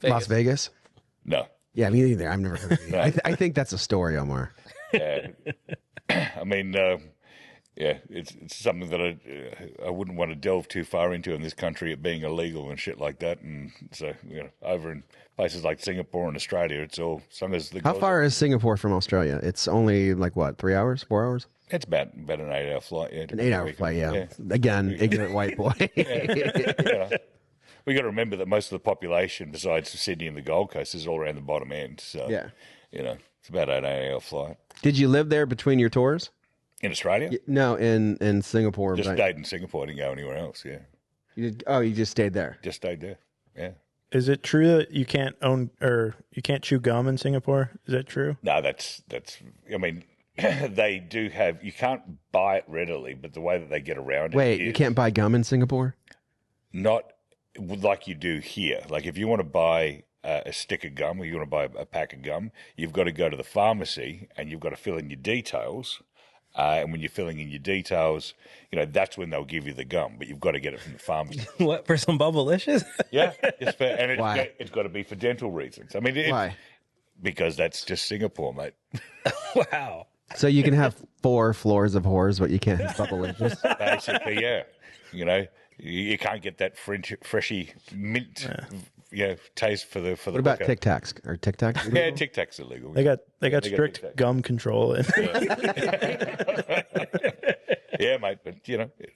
Las Vegas? No. Yeah, me neither. I've never heard of it. I think that's a story, Omar. Yeah. I mean, it's something that I wouldn't want to delve too far into in this country, it being illegal and shit like that. And so, over in places like Singapore and Australia, it's all some as the. How far is Singapore from Australia? It's only like what, 3 hours, 4 hours? It's about an 8-hour flight. Yeah, an 8-hour flight. Yeah. Again, ignorant white boy. We got to remember that most of the population, besides Sydney and the Gold Coast, is all around the bottom end. So Yeah. It's about an 8-hour flight. Did you live there between your tours? In Australia? No, in Singapore. Just stayed in Singapore. Didn't go anywhere else. Yeah. You did, you just stayed there. Just stayed there. Yeah. Is it true that you can't own or you can't chew gum in Singapore? Is that true? No, that's. I mean, they do have. You can't buy it readily, but the way that they get around it. Wait, you can't buy gum in Singapore? Not like you do here. Like if you want to buy a stick of gum or you want to buy a pack of gum, you've got to go to the pharmacy and you've got to fill in your details. And when you're filling in your details, that's when they'll give you the gum, but you've got to get it from the pharmacy. What, for some Bubblicious? Yeah. And Why? It's got to be for dental reasons. I mean, Why? Because that's just Singapore, mate. Wow. So you can have 4 floors of horrors, but you can't have Bubblicious? Basically, yeah. You can't get that freshy mint, taste for the. What about Tic Tacs? Or Tic Tacs? Yeah, Tic Tacs illegal. They got strict Tic Tacs. gum control. Yeah, mate, but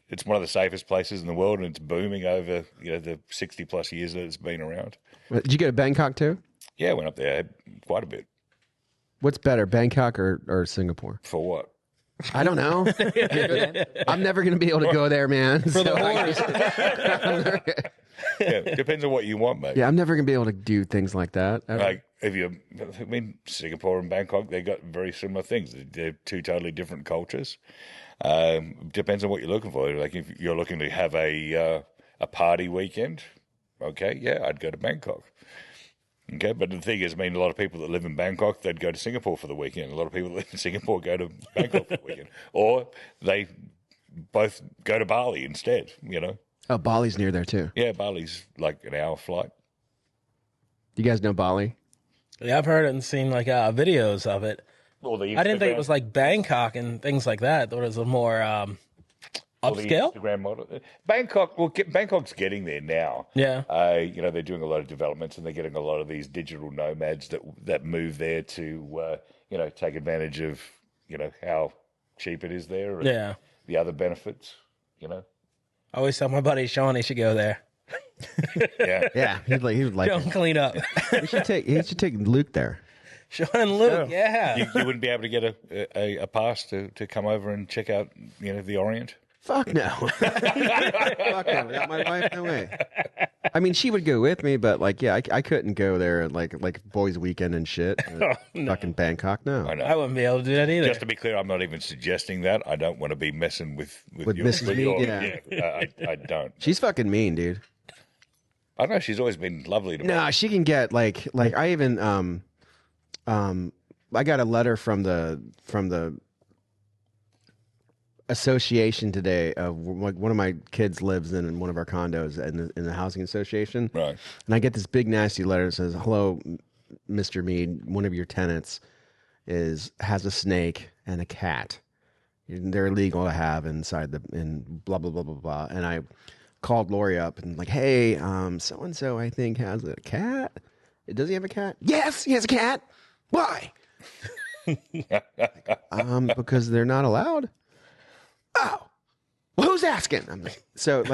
it's one of the safest places in the world, and it's booming over the 60+ years that it's been around. Did you go to Bangkok too? Yeah, I went up there quite a bit. What's better, Bangkok or Singapore? For what? I don't know. I'm never going to be able to go there, man. For the horrors. Yeah, depends on what you want, mate. Yeah, I'm never going to be able to do things like that. Like Singapore and Bangkok, they got very similar things. They're two totally different cultures. Depends on what you're looking for. Like if you're looking to have a party weekend, okay, yeah, I'd go to Bangkok. Okay, but the thing is, a lot of people that live in Bangkok, they'd go to Singapore for the weekend. A lot of people that live in Singapore go to Bangkok for the weekend. Or they both go to Bali instead, Oh, Bali's near there too. Yeah, Bali's like an hour flight. You guys know Bali? Yeah, I've heard it and seen videos of it. Or I didn't think it was like Bangkok and things like that. I thought it was a more upscale. Instagram model. Bangkok's getting there now. Yeah. They're doing a lot of developments and they're getting a lot of these digital nomads that move there to, take advantage of, how cheap it is there. And Yeah. the other benefits, I always tell my buddy Sean he should go there. Yeah. Yeah, he would like Don't it. clean up. He should take Luke there. Sean and Luke, yeah. You wouldn't be able to get a pass to come over and check out, the Orient? Fuck no. Fuck no. Without my wife, no way. I mean, she would go with me, but like, yeah, I couldn't go there like boys' weekend and shit. Fucking Bangkok, no. I know. I wouldn't be able to do that either. Just to be clear, I'm not even suggesting that. I don't want to be messing with Mrs. Mead, yeah. I don't. She's fucking mean, dude. I know she's always been lovely to me. No, she can get like I even I got a letter from the association today of like one of my kids lives in one of our condos in the housing association. Right. And I get this big nasty letter that says, "Hello, Mr. Mead, one of your tenants has a snake and a cat. They're illegal to have inside in blah blah blah blah blah." And I called Lori up and like, "Hey, so and so I think has a cat. Does he have a cat? Yes, he has a cat. Why? Because they're not allowed." Oh, well, who's asking? I'm like, so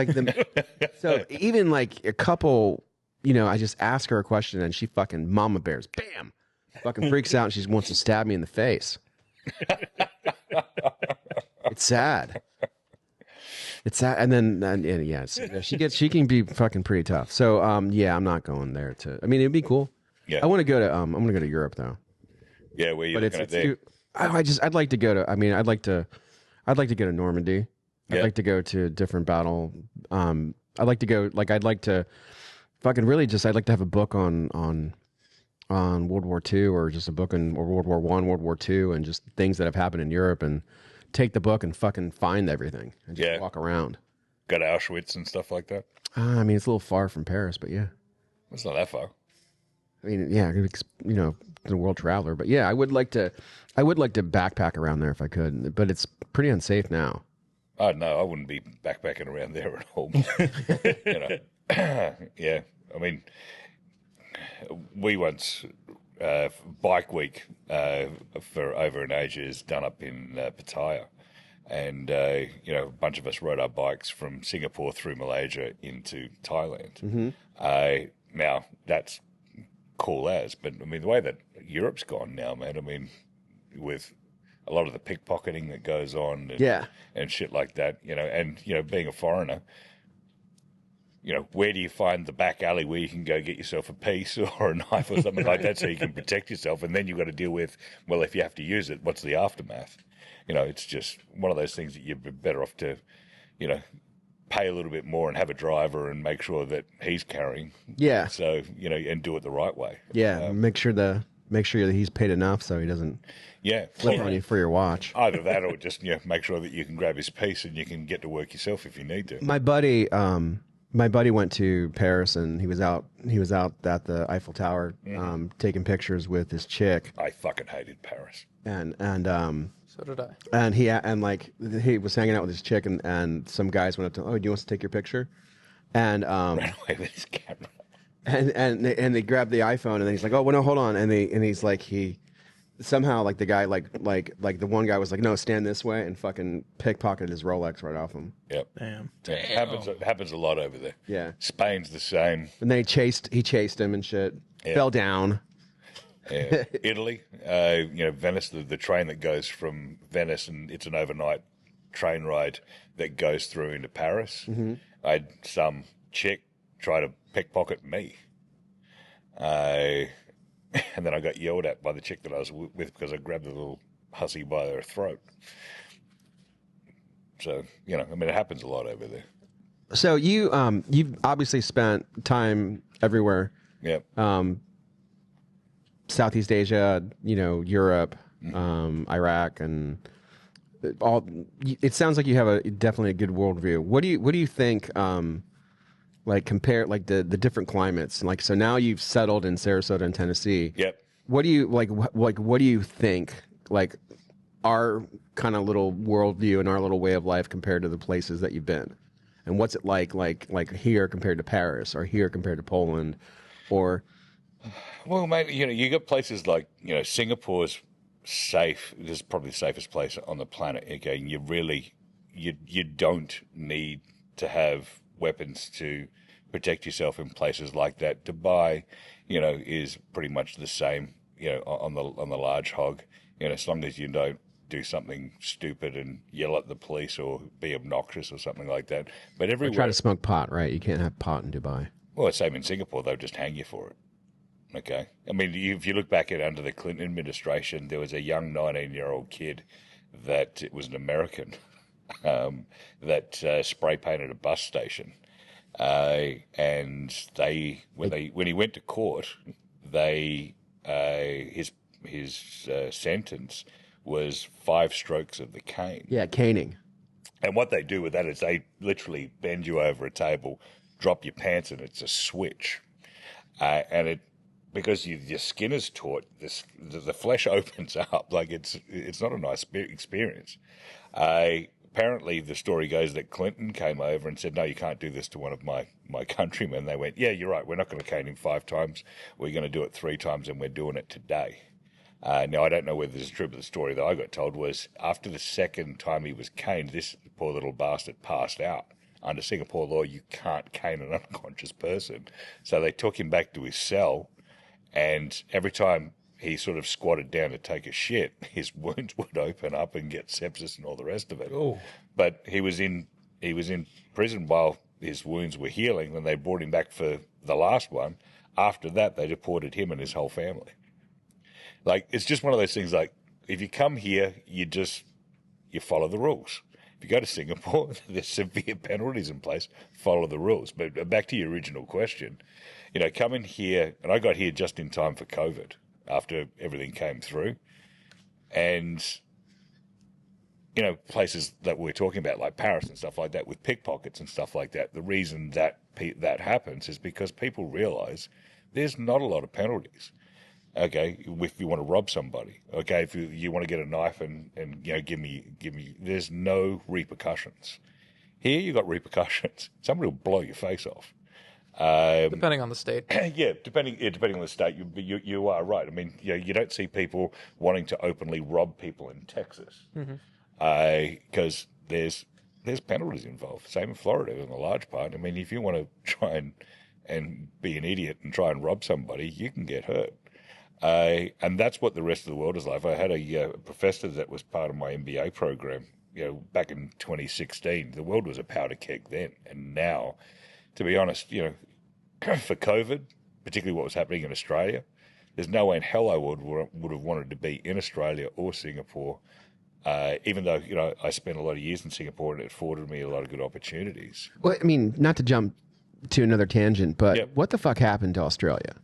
even like a couple, I just ask her a question and she fucking mama bears, bam, fucking freaks out and she wants to stab me in the face. It's sad. It's sad, and then yeah, she can be fucking pretty tough. So yeah, I'm not going there to. I mean, it'd be cool. Yeah, I want to go to I'm gonna go to Europe though. Yeah, where you looking at there? I'd like to go to. I mean, I'd like to go to Normandy. Yeah. I'd like to go to different battle. I'd like to go. Like, I'd like to fucking really just. I'd like to have a book on World War II, or just a book on World War I, World War II, and just things that have happened in Europe, and take the book and fucking find everything and just walk around. Go to Auschwitz and stuff like that. I mean, it's a little far from Paris, but yeah. It's not that far. I mean, yeah, the world traveler, but yeah, I would like to backpack around there if I could, but it's pretty unsafe now. Oh no, I wouldn't be backpacking around there at all. Yeah. I mean, we once bike week for over in Asia is done up in Pattaya, and a bunch of us rode our bikes from Singapore through Malaysia into Thailand. Mm-hmm. Now that's cool as, but I mean the way that Europe's gone now, man. I mean, with a lot of the pickpocketing that goes on, and shit like that, and being a foreigner, where do you find the back alley where you can go get yourself a piece or a knife or something like that so you can protect yourself, and then you've got to deal with, well, if you have to use it, what's the aftermath? It's just one of those things that you're better off to, pay a little bit more and have a driver and make sure that he's carrying. Yeah. So, and do it the right way. Yeah. Make sure that he's paid enough so he doesn't flip on you for your watch. Either that or just, make sure that you can grab his piece and you can get to work yourself if you need to. My buddy went to Paris and he was out at the Eiffel Tower, taking pictures with his chick. I fucking hated Paris. And so did I. And he was hanging out with his chick and some guys went up to him, "Oh, do you want us to take your picture?" And ran away with his camera. And they grabbed the iPhone and then he's like, "Oh, well, no, hold on." And he's like, somehow like the guy like the one guy was like, "No, stand this way," and fucking pickpocketed his Rolex right off him. Yep. Damn. It happens a lot over there. Yeah. Spain's the same. And then he chased him and shit. Yeah. Fell down. Italy, Venice, the train that goes from Venice, and it's an overnight train ride that goes through into Paris. Mm-hmm. I had some chick try to pickpocket me. And then I got yelled at by the chick that I was with because I grabbed the little hussy by her throat. So, it happens a lot over there. So you've obviously spent time everywhere. Yep. Southeast Asia, Europe, Iraq, and all. It sounds like you have definitely a good worldview. What do you think? Compare the different climates. So now you've settled in Sarasota and Tennessee. Yep. What do you what do you think? Our kind of little worldview and our little way of life compared to the places that you've been, and what's it like here compared to Paris, or here compared to Poland, or. Well, mate, you got places like, Singapore's safe. This is probably the safest place on the planet. Okay, you really, you don't need to have weapons to protect yourself in places like that. Dubai, is pretty much the same, on the large hog. As long as you don't do something stupid and yell at the police or be obnoxious or something like that. But everywhere, Try to smoke pot, right? You can't have pot in Dubai. well, same in Singapore, they'll just hang you for it. Okay. I mean, if you look back at under the Clinton administration, there was a young 19-year-old kid that it was an American that spray painted a bus station, and when he went to court, his sentence was 5 strokes of the cane. Yeah, caning. And what they do with that is they literally bend you over a table, drop your pants, and it's a switch. And it, because your skin is taut, the flesh opens up. Like it's not a nice experience. Apparently, the story goes that Clinton came over and said, "No, you can't do this to one of my countrymen." They went, "Yeah, you're right. We're not going to cane him 5 times. We're going to do it 3 times, and we're doing it today." Now, I don't know whether this is true, but the story that I got told was after the second time he was caned, this poor little bastard passed out. Under Singapore law, you can't cane an unconscious person. So they took him back to his cell, and every time he sort of squatted down to take a shit, his wounds would open up and get sepsis and all the rest of it. Oh. But he was in prison while his wounds were healing, and they brought him back for the last one. After that, they deported him and his whole family. Like, it's just one of those things, like, if you come here, you follow the rules. If you go to Singapore, there's severe penalties in place, follow the rules. But back to your original question, coming here, and I got here just in time for COVID, after everything came through. And, places that we're talking about, like Paris and stuff like that, with pickpockets and stuff like that, the reason that happens is because people realise there's not a lot of penalties. Okay, if you want to rob somebody, okay, if you want to get a knife and give me, there's no repercussions. Here you got repercussions. Somebody will blow your face off. Depending on the state. Yeah, depending on the state, you are right. I mean, you don't see people wanting to openly rob people in Texas because there's penalties involved. Same in Florida in a large part. I mean, if you want to try and be an idiot and try and rob somebody, you can get hurt. And that's what the rest of the world is like. I had a professor that was part of my MBA program, back in 2016. The world was a powder keg then. And now, to be honest, for COVID, particularly what was happening in Australia, there's no way in hell I would have wanted to be in Australia or Singapore, even though, I spent a lot of years in Singapore and it afforded me a lot of good opportunities. Well, I mean, not to jump to another tangent, but What the fuck happened to Australia?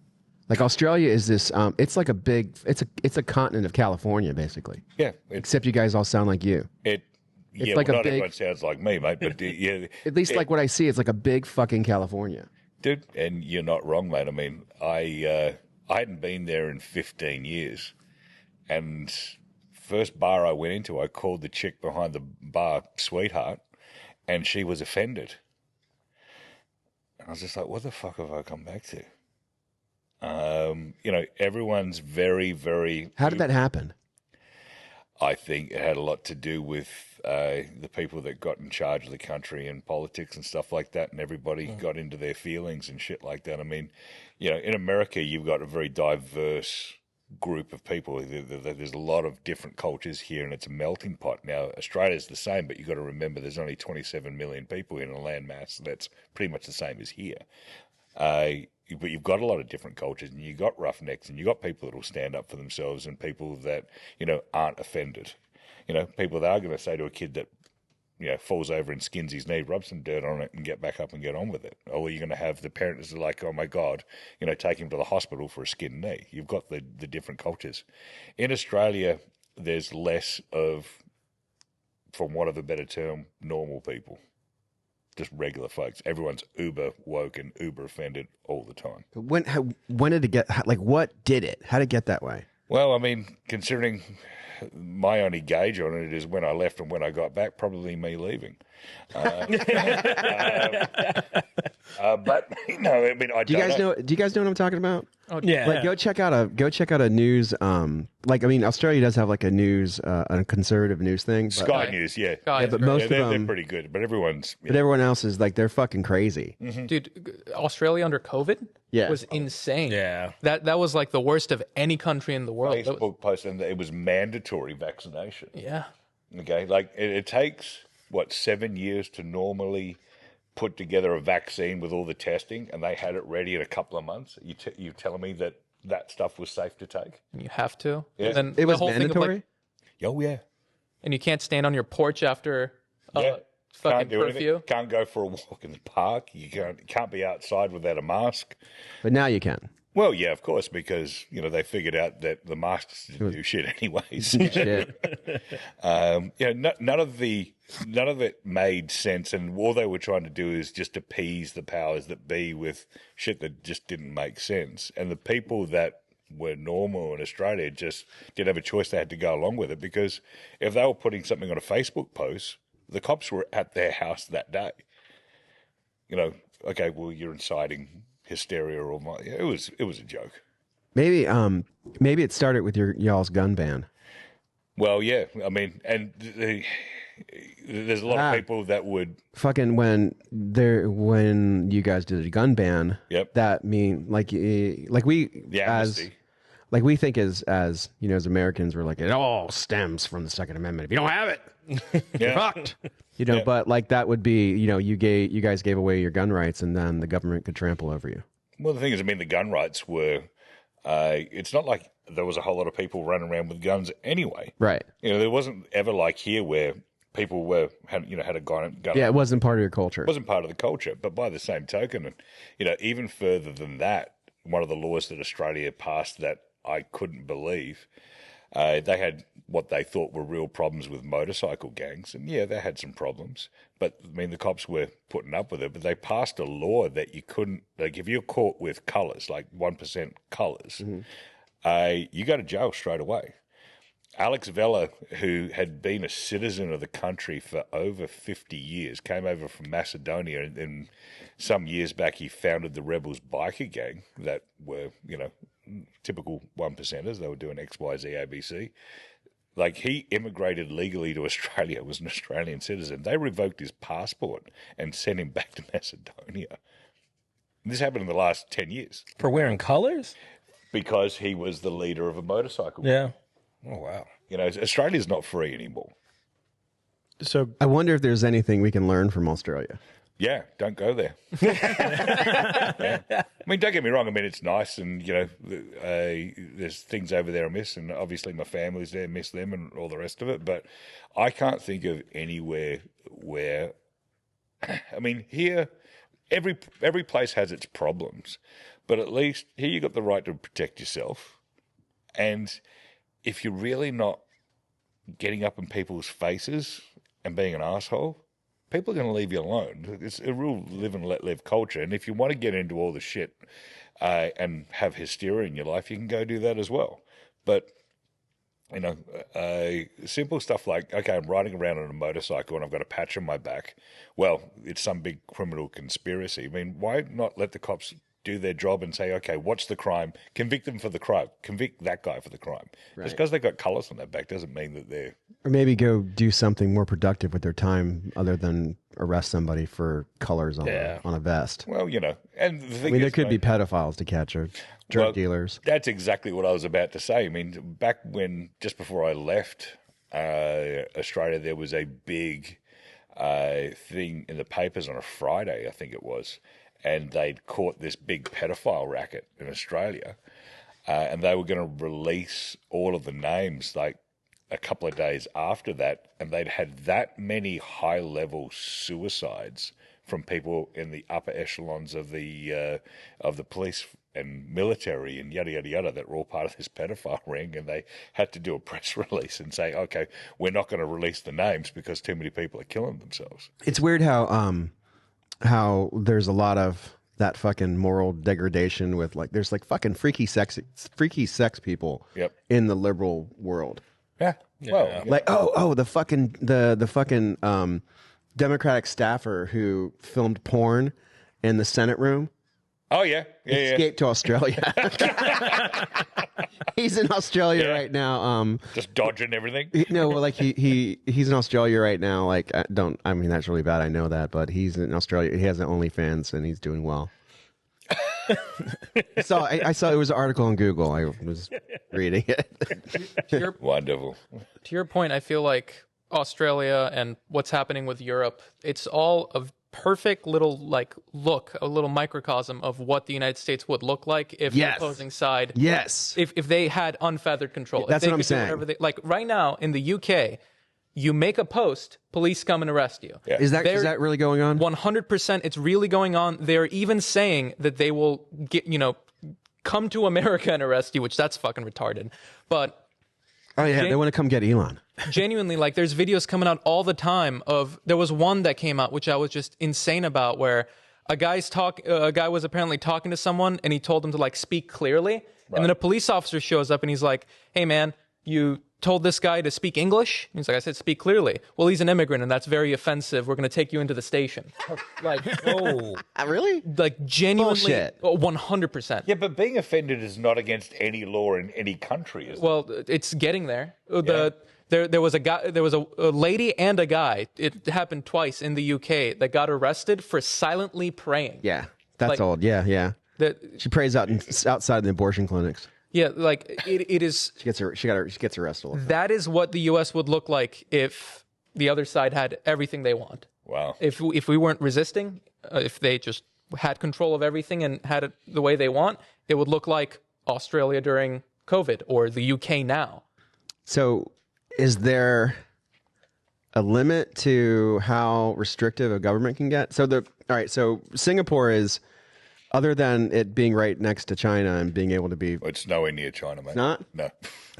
Like, Australia is this, it's like it's a continent of California, basically. Yeah. Except you guys all sound like you. Like not everyone sounds like me, mate, but yeah. At least like what I see, it's like a big fucking California. Dude, and you're not wrong, mate. I mean, I hadn't been there in 15 years. And first bar I went into, I called the chick behind the bar sweetheart, and she was offended. And I was just like, what the fuck have I come back to? Everyone's very, very... How did that happen? I think it had a lot to do with the people that got in charge of the country and politics and stuff like that, and everybody got into their feelings and shit like that. I mean, in America, you've got a very diverse group of people. There's a lot of different cultures here, and it's a melting pot. Now, Australia's the same, but you've got to remember there's only 27 million people in a landmass that's pretty much the same as here. But you've got a lot of different cultures, and you've got roughnecks, and you've got people that will stand up for themselves, and people that, aren't offended. People that are going to say to a kid that, falls over and skins his knee, rub some dirt on it and get back up and get on with it. Or you're going to have the parents that are like, oh my God, take him to the hospital for a skinned knee. You've got the different cultures. In Australia, there's less of, for want of a better term, normal people. Just regular folks. Everyone's uber woke and uber offended all the time. When did it get, like, what did it? How did it get that way? Well, I mean, considering my only gauge on it is when I left and when I got back, probably me leaving. But, I mean, Do you guys know what I'm talking about? Yeah. Like go check out a news like I mean Australia does have like a news a conservative news thing. But, Sky News, yeah. Guys, but right. most of they're them, pretty good, but everyone's but everyone else is like they're fucking crazy. Dude, Australia under COVID Yeah. was insane. Yeah. That was like the worst of any country in the world. That was- Facebook posted that it was mandatory vaccination. yeah. Okay, like it takes what 7 years to normally put together a vaccine with all the testing, and they had it ready in a couple of months. You telling me that stuff was safe to take? You have to. Yeah. And then It the was whole thing of, mandatory. like, Oh yeah, and you can't stand on your porch after yeah. fucking Can't do curfew. anything. Can't go for a walk in the park. You can't be outside without a mask. But now you can. Well, yeah, of course, because they figured out that the masks didn't do shit anyways. Shit. None of it made sense, and all they were trying to do is just appease the powers that be with shit that just didn't make sense. And the people that were normal in Australia just didn't have a choice; they had to go along with it, because if they were putting something on a Facebook post, the cops were at their house that day. Okay, well, you're inciting hysteria or it was a joke. Maybe it started with y'all's gun ban. Well, yeah, I mean, and there's a lot of people that would Fucking when you guys did a gun ban. Yep. That mean like we the amnesty. like we think as as Americans we're like it all stems from the Second Amendment. If you don't have it, you're fucked. Yeah. But like that would be you guys gave away your gun rights and then the government could trample over you. Well, the thing is, I mean, the gun rights were. It's not like there was a whole lot of people running around with guns anyway. Right. There wasn't ever like here where people had a gun. Yeah, it wasn't part of your culture. It wasn't part of the culture. But by the same token, even further than that, one of the laws that Australia passed that I couldn't believe, they had what they thought were real problems with motorcycle gangs. And yeah, they had some problems. But I mean, the cops were putting up with it. But they passed a law that you couldn't, like, if you're caught with colours, like 1% colours, you go to jail straight away. Alex Vella, who had been a citizen of the country for over 50 years, came over from Macedonia, and some years back he founded the Rebels biker gang that were, typical 1%ers. They were doing X, Y, Z, ABC. Like, he immigrated legally to Australia, was an Australian citizen. They revoked his passport and sent him back to Macedonia. This happened in the last 10 years. For wearing colors? Because he was the leader of a motorcycle. Yeah. Oh, wow. Australia's not free anymore. So I wonder if there's anything we can learn from Australia. Yeah, don't go there. Yeah. I mean, don't get me wrong. I mean, it's nice, and there's things over there I miss, and obviously my family's there, miss them, and all the rest of it. But I can't think of anywhere where, I mean, here every place has its problems, but at least here you got the right to protect yourself, and if you're really not getting up in people's faces and being an asshole, people are going to leave you alone. It's a real live and let live culture. And if you want to get into all the shit and have hysteria in your life, you can go do that as well. But, simple stuff like, okay, I'm riding around on a motorcycle and I've got a patch on my back. Well, it's some big criminal conspiracy. I mean, why not let the cops do their job and say, okay, what's the crime? Convict them for the crime. Convict that guy for the crime. Right. Just because they've got colours on their back doesn't mean that they're... Or maybe go do something more productive with their time other than arrest somebody for colors on a vest. Well, and the thing I mean, there is, could be pedophiles to catch or drug dealers. That's exactly what I was about to say. I mean, back when, just before I left Australia, there was a big thing in the papers on a Friday, I think it was, and they'd caught this big pedophile racket in Australia, and they were going to release all of the names like a couple of days after that, and they'd had that many high-level suicides from people in the upper echelons of the police and military and yada, yada, yada that were all part of this pedophile ring, and they had to do a press release and say, okay, we're not going to release the names because too many people are killing themselves. It's weird how there's a lot of that fucking moral degradation with like there's like fucking freaky sex people in the liberal world. Yeah. Well, Like the fucking Democratic staffer who filmed porn in the Senate room. Oh, yeah. Yeah, yeah. Escaped to Australia. He's in Australia right now. Just dodging everything. No, well, like he's in Australia right now. Like, I mean, that's really bad. I know that, but he's in Australia. He has an OnlyFans and he's doing well. I saw it was an article on Google. I was reading it. Wonderful. To your point, I feel like Australia and what's happening with Europe, it's all a perfect little a little microcosm of what the United States would look like if the opposing side, if they had unfeathered control. That's if they what I'm could do saying. whatever they, like right now in the UK, you make a post, police come and arrest you. Yeah. Is that really going on? 100%. It's really going on. They're even saying that they will come to America and arrest you, which that's fucking retarded. But Oh yeah, they want to come get Elon. Genuinely, like there's videos coming out all the time there was one that came out which I was just insane about, where a guy was apparently talking to someone and he told him to like speak clearly, and then a police officer shows up and he's like, "Hey man, you told this guy to speak English?" And he's like, "I said speak clearly." "Well, he's an immigrant and that's very offensive. We're going to take you into the station." Like, oh, Really? like genuinely, Bullshit. 100%. Yeah, but being offended is not against any law in any country, is it? Well, it's getting there. There was a guy, there was a lady and a guy. It happened twice in the UK that got arrested for silently praying. Yeah, that's Like- old. Yeah. That She prays outside the abortion clinics. yeah, like it is. She gets arrested. All the time. That is what the U.S. would look like if the other side had everything they want. Wow. If we weren't resisting, if they just had control of everything and had it the way they want, it would look like Australia during COVID or the UK now. So, is there a limit to how restrictive a government can get? So So Singapore is, other than it being right next to China and being able to be, It's nowhere near China, mate. not? No.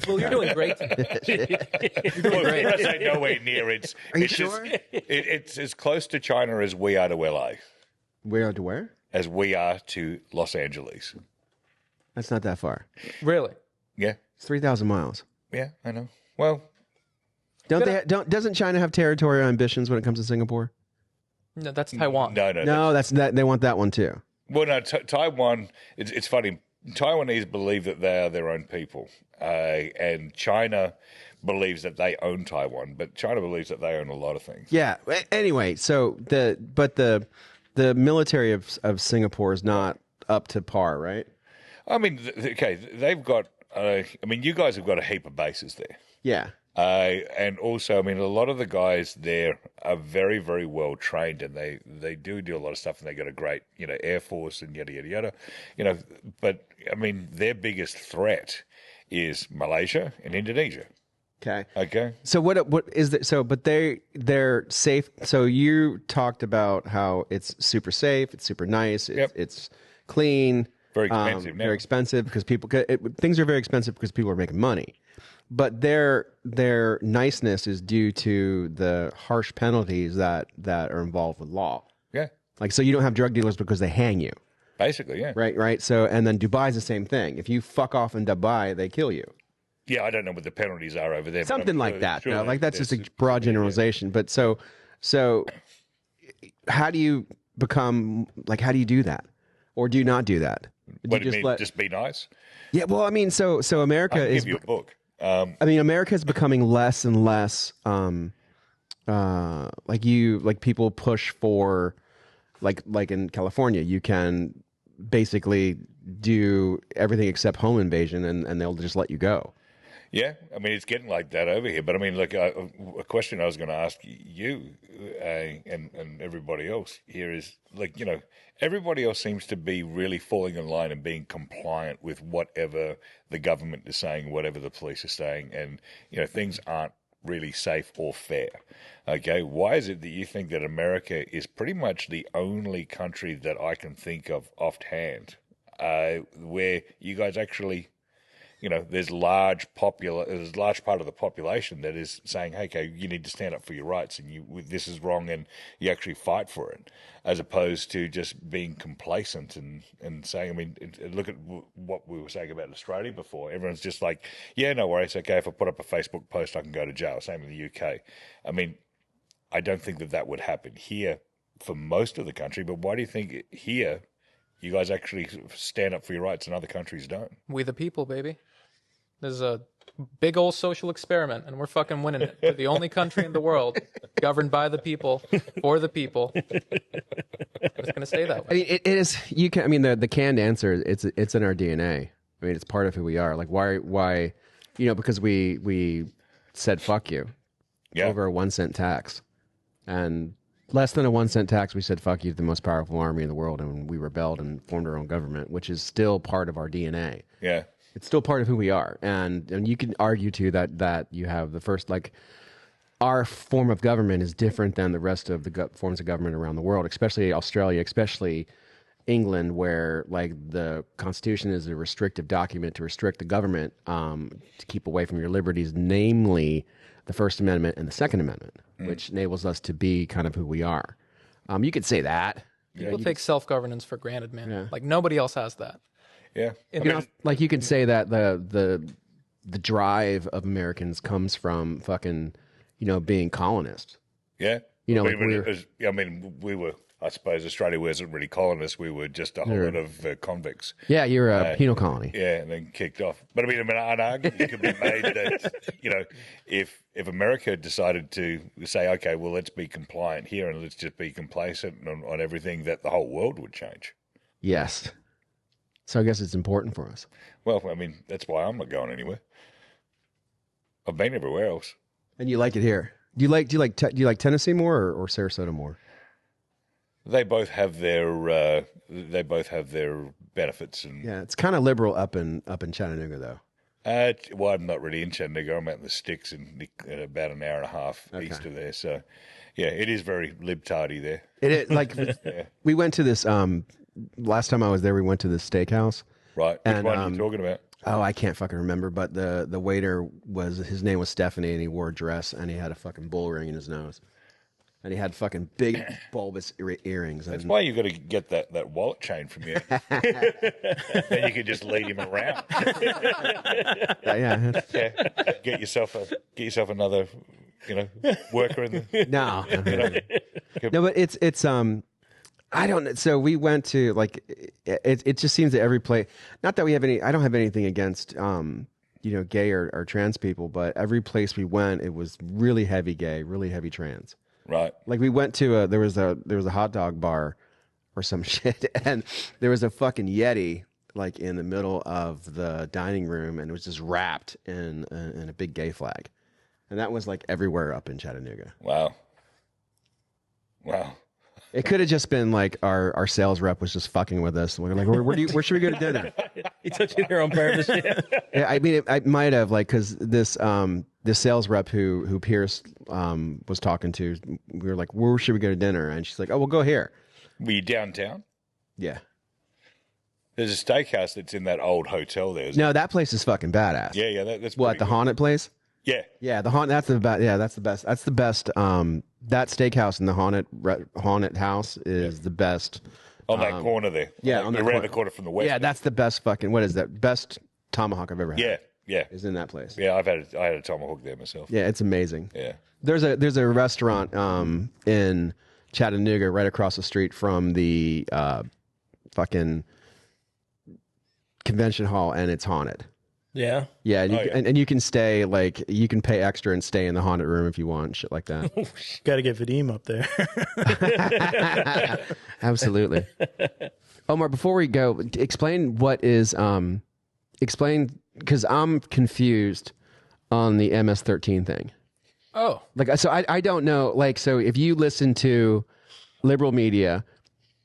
Well, you're doing great. Well, when I say nowhere near, it's you it's sure? It's as close to China as we are to LA, Where to where? as we are to Los Angeles. That's not that far. Really? Yeah, It's 3,000 miles. yeah, I know. Well, Doesn't China have territorial ambitions when it comes to Singapore? No, that's Taiwan. no. No, they want that one too. Well, no, Taiwan, it's funny. Taiwanese believe that they are their own people. And China believes that they own Taiwan, but China believes that they own a lot of things. Yeah. Anyway, so the military of Singapore is not up to par, right? I mean, okay, they've got, you guys have got a heap of bases there. Yeah. And also, I mean, a lot of the guys there are very, very well trained, and they do a lot of stuff, and they got a great, Air Force and yada yada yada, But I mean, their biggest threat is Malaysia and Indonesia. Okay. Okay. So what is that? So, but they're safe. So you talked about how it's super safe, it's super nice, it's clean, Very expensive now. very expensive because things are very expensive because people are making money. But their niceness is due to the harsh penalties that are involved with law. Yeah. Like, so you don't have drug dealers because they hang you, Basically, yeah. right? So, and then Dubai's the same thing. If you fuck off in Dubai, they kill you. Yeah, I don't know what the penalties are over there. but Something I'm like sure- that. sure No? Like that's there's- just a broad generalization. But so how do you how do you do that? Or do you not do that? What do you mean? Just be nice? Yeah, well, I mean, so America I'll is give you a book. America is becoming less and less people push for like in California, you can basically do everything except home invasion and they'll just let you go. Yeah, I mean, it's getting like that over here. But I mean, look, a question I was going to ask you and everybody else here is, everybody else seems to be really falling in line and being compliant with whatever the government is saying, whatever the police are saying, and, things aren't really safe or fair. Okay, why is it that you think that America is pretty much the only country that I can think of offhand where you guys actually... there's large part of the population that is saying, "Hey, okay, you need to stand up for your rights, and this is wrong," and you actually fight for it, as opposed to just being complacent and saying, I mean, look at what we were saying about Australia before. Everyone's just like, "Yeah, no worries. Okay, if I put up a Facebook post, I can go to jail." Same in the UK. I mean, I don't think that would happen here for most of the country. But why do you think here You guys actually stand up for your rights and other countries don't. We the people, baby. There's a big old social experiment, and we're fucking winning it. We're the only country in the world governed by the people, for the people. I'm just going to stay that way. I mean, it is. You can. I mean, the canned answer. It's in our DNA. I mean, it's part of who we are. Like, why? You know, because we said fuck you over a 1 cent tax, and less than a 1 cent tax, we said fuck you to the most powerful army in the world, and we rebelled and formed our own government, which is still part of our DNA. Yeah. It's still part of who we are, and you can argue too that you have the first, like, our form of government is different than the rest of the forms of government around the world, especially Australia, especially England, where like the Constitution is a restrictive document to restrict the government to keep away from your liberties, namely the First Amendment and the Second Amendment, which enables us to be kind of who we are. You could say that. People take self-governance for granted, man. Yeah. Like nobody else has that. Yeah. Like you could say that the drive of Americans comes from fucking, being colonists. Yeah. You know, we were, I suppose Australia wasn't really colonists. We were just a whole lot of convicts. Yeah, you're a penal colony. Yeah, and then kicked off. But I mean, an argument could be made that, if America decided to say, okay, well, let's be compliant here and let's just be complacent on everything, that the whole world would change. Yes. So I guess it's important for us. Well, I mean, that's why I'm not going anywhere. I've been everywhere else. And you like it here. Do you like Tennessee more or Sarasota more? They both have their benefits, and yeah, it's kind of liberal up in Chattanooga though. Well, I'm not really in Chattanooga. I'm out in the sticks, and about an hour and a half east of there. So, yeah, it is very libtardy there. It is like we went to this last time I was there. We went to this steakhouse. Right. Which one are you talking about? Oh, I can't fucking remember. But the waiter his name was Stephanie, and he wore a dress, and he had a fucking bull ring in his nose. And he had fucking big bulbous earrings. That's why you got to get that wallet chain from you. Then you can just lead him around. Yeah. Get yourself another, worker in the. No. No, but it's I don't know. So we went to it just seems that every place. Not that we have any. I don't have anything against gay or trans people, but every place we went, it was really heavy gay, really heavy trans. Right. Like we went to there was a hot dog bar or some shit, and there was a fucking Yeti like in the middle of the dining room, and it was just wrapped in a big gay flag, and that was like everywhere up in Chattanooga. Wow. It could have just been like our sales rep was just fucking with us. We're like, where should we go to dinner? He took you there on purpose. Yeah, I mean, I might have because this sales rep who Pierce was talking to, we were like, where should we go to dinner? And she's like, oh, we'll go here. Were you downtown? Yeah. There's a steakhouse that's in that old hotel there. No, that place is fucking badass. Yeah, that's what, the haunted place? Yeah, the haunt. That's the best. Yeah, that's the best. That's the best. That steakhouse in the haunted house is the best. On that corner there. Yeah, on around the corner from the west. Yeah, that's the best fucking. What is that? Best tomahawk I've ever had. Yeah. Is in that place. Yeah, I had a tomahawk there myself. Yeah, it's amazing. Yeah. There's a restaurant in Chattanooga right across the street from the fucking convention hall, and it's haunted. Yeah. Yeah, and you can stay, like, you can pay extra and stay in the haunted room if you want, shit like that. Got to get Vadim up there. Absolutely. Omar, before we go, explain what is because I'm confused on the MS-13 thing. Oh. Like, so I don't know, like, so if you listen to liberal media,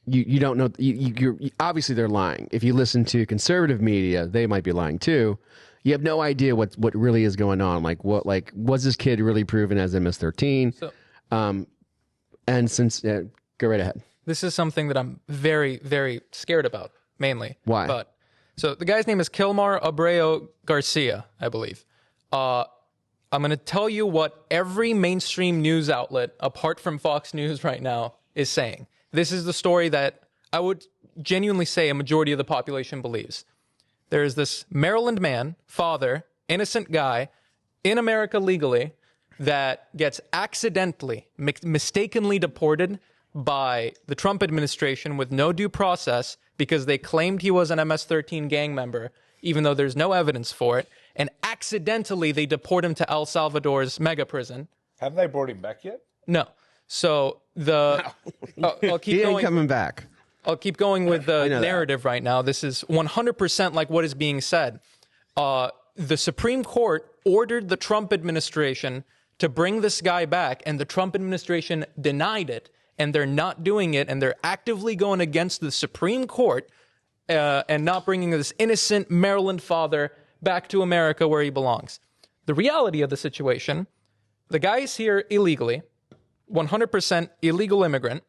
you don't know, you're obviously they're lying. If you listen to conservative media, they might be lying too. You have no idea what really is going on. Like, was this kid really proven as MS-13? So, and since go right ahead. This is something that I'm very, very scared about, mainly. Why? So the guy's name is Kilmar Abreu Garcia, I believe. I'm going to tell you what every mainstream news outlet, apart from Fox News right now, is saying. This is the story that I would genuinely say a majority of the population believes. There is this Maryland man, father, innocent guy, in America legally, that gets accidentally, mistakenly deported by the Trump administration with no due process because they claimed he was an MS-13 gang member, even though there's no evidence for it, and accidentally they deport him to El Salvador's mega prison. Haven't they brought him back yet? No. So I'll keep He ain't going. coming back. I'll keep going with the narrative right now. This is 100% like what is being said. The Supreme Court ordered the Trump administration to bring this guy back, and the Trump administration denied it, and they're not doing it, and they're actively going against the Supreme Court and not bringing this innocent Maryland father back to America where he belongs. The reality of the situation, the guy is here illegally, 100% illegal immigrant.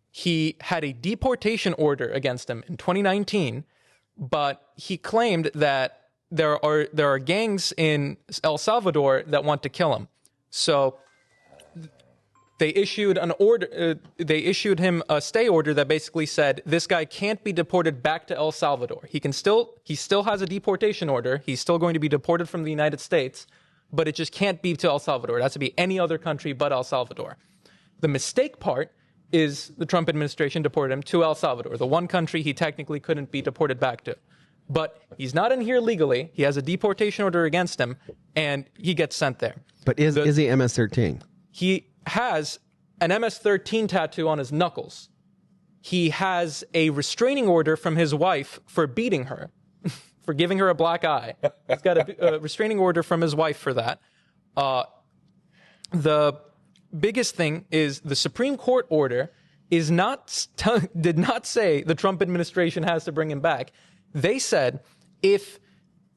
He had a deportation order against him in 2019, but he claimed that there are gangs in El Salvador that want to kill him. So they issued an order. They issued him a stay order that basically said this guy can't be deported back to El Salvador. He still has a deportation order. He's still going to be deported from the United States, but it just can't be to El Salvador. It has to be any other country but El Salvador. The mistake part is the Trump administration deported him to El Salvador, the one country he technically couldn't be deported back to. But he's not in here legally. He has a deportation order against him, and he gets sent there. But is he MS-13? He has an MS-13 tattoo on his knuckles. He has a restraining order from his wife for beating her, for giving her a black eye. He's got a restraining order from his wife for that. The biggest thing is the Supreme Court order did not say the Trump administration has to bring him back. They said if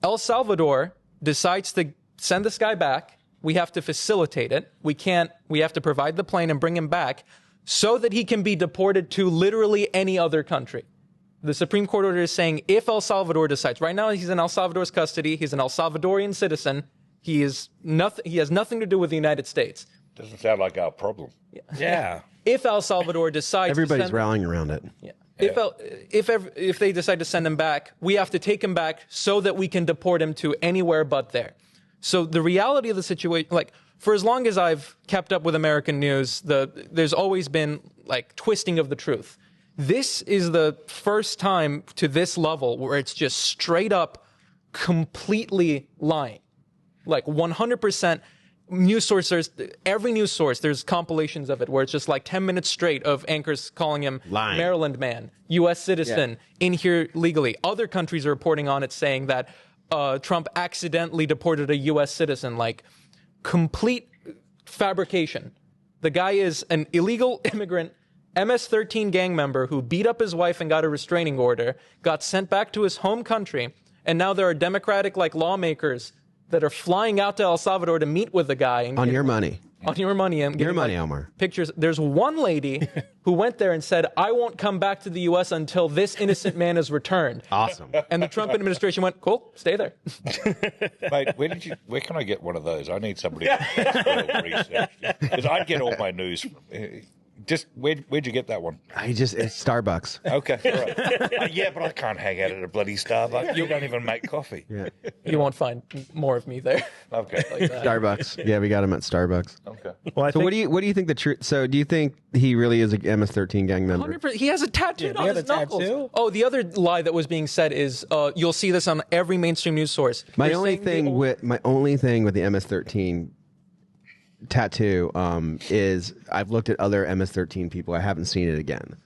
El Salvador decides to send this guy back, we have to facilitate it. We have to provide the plane and bring him back so that he can be deported to literally any other country. The Supreme Court order is saying if El Salvador decides, right now he's in El Salvador's custody, he's an El Salvadorian citizen, he has nothing to do with the United States. Doesn't sound like our problem. Yeah. If El Salvador decides Everybody's rallying around it. Yeah. If they decide to send him back, we have to take him back so that we can deport him to anywhere but there. So the reality of the situation, like for as long as I've kept up with American news, there's always been like twisting of the truth. This is the first time to this level where it's just straight up completely lying. Like 100%. News sources, every news source, there's compilations of it where it's just like 10 minutes straight of anchors calling him lying. Maryland man, U.S. citizen, in here legally. Other countries are reporting on it saying that Trump accidentally deported a U.S. citizen, like complete fabrication. The guy is an illegal immigrant, MS-13 gang member who beat up his wife and got a restraining order, got sent back to his home country, and now there are Democratic like lawmakers that are flying out to El Salvador to meet with the guy. And On your money. On your money. And Your money, like, Omer. Pictures. There's one lady who went there and said, I won't come back to the U.S. until this innocent man is returned. Awesome. And the Trump administration went, cool, stay there. Mate, where can I get one of those? I need somebody to research. Because I get all my news from... Just where'd you get that one? It's Starbucks. Okay, all right. Yeah, but I can't hang out at a bloody Starbucks. You don't even make coffee. Yeah. You won't find more of me there. Okay. Like that. Starbucks. Yeah, we got him at Starbucks. Okay. Well, So what do you think the truth? So do you think he really is a MS-13 gang member? 100%. He has a tattoo on had his a knuckles. tattoo? Oh, the other lie that was being said is you'll see this on every mainstream news source. My They're only saying thing with the MS-13 tattoo is I've looked at other MS-13 people. I haven't seen it again,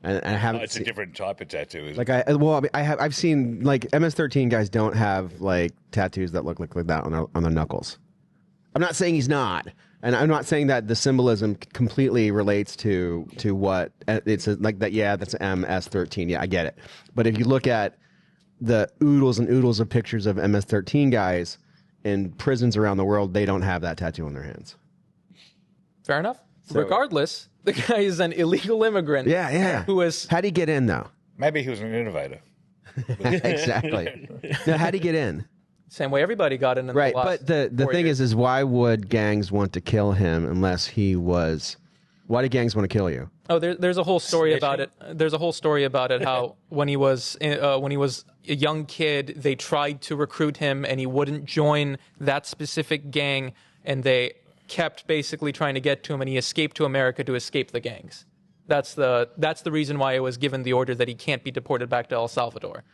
and I haven't. It's a different type of tattoo, isn't Like it? I've seen like MS-13 guys don't have like tattoos that look like that on their knuckles. I'm not saying he's not, and I'm not saying that the symbolism completely relates to what it's like that. Yeah, that's MS-13. Yeah, I get it. But if you look at the oodles and oodles of pictures of MS-13 guys in prisons around the world, they don't have that tattoo on their hands. Fair enough. Regardless, the guy is an illegal immigrant. Yeah. Who is... How'd he get in though? Maybe he was an innovator. Exactly. Now, how'd he get in? Same way everybody got in Right, the last but the 4 thing years. is why would gangs want to kill him unless he was... Why do gangs want to kill you? Oh, there's a whole story about it. There's a whole story about it. How when he was a young kid, they tried to recruit him, and he wouldn't join that specific gang, and they kept basically trying to get to him, and he escaped to America to escape the gangs. That's the reason why it was given the order that he can't be deported back to El Salvador.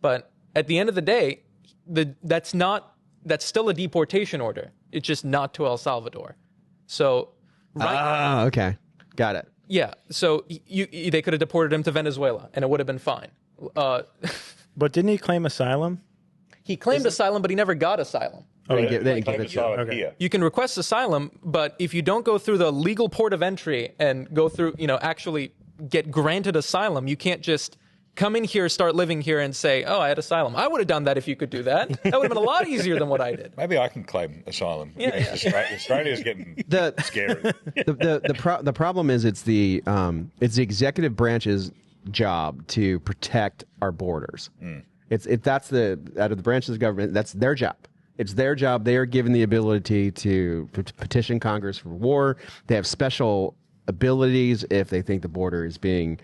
But at the end of the day, that's still a deportation order. It's just not to El Salvador. So, right? Okay, got it. Yeah. So they could have deported him to Venezuela, and it would have been fine. But didn't he claim asylum? He claimed asylum, but he never got asylum. They didn't give it to him. Here. You can request asylum, but if you don't go through the legal port of entry and go through, actually get granted asylum, you can't just come in here, start living here, and say, "Oh, I had asylum." I would have done that if you could do that. That would have been a lot easier than what I did. Maybe I can claim asylum. Yeah. Australia's getting scary. The problem is it's the executive branch's job to protect our borders. That's out of the branches of government, that's their job. It's their job. They are given the ability to petition Congress for war. They have special abilities if they think the border is being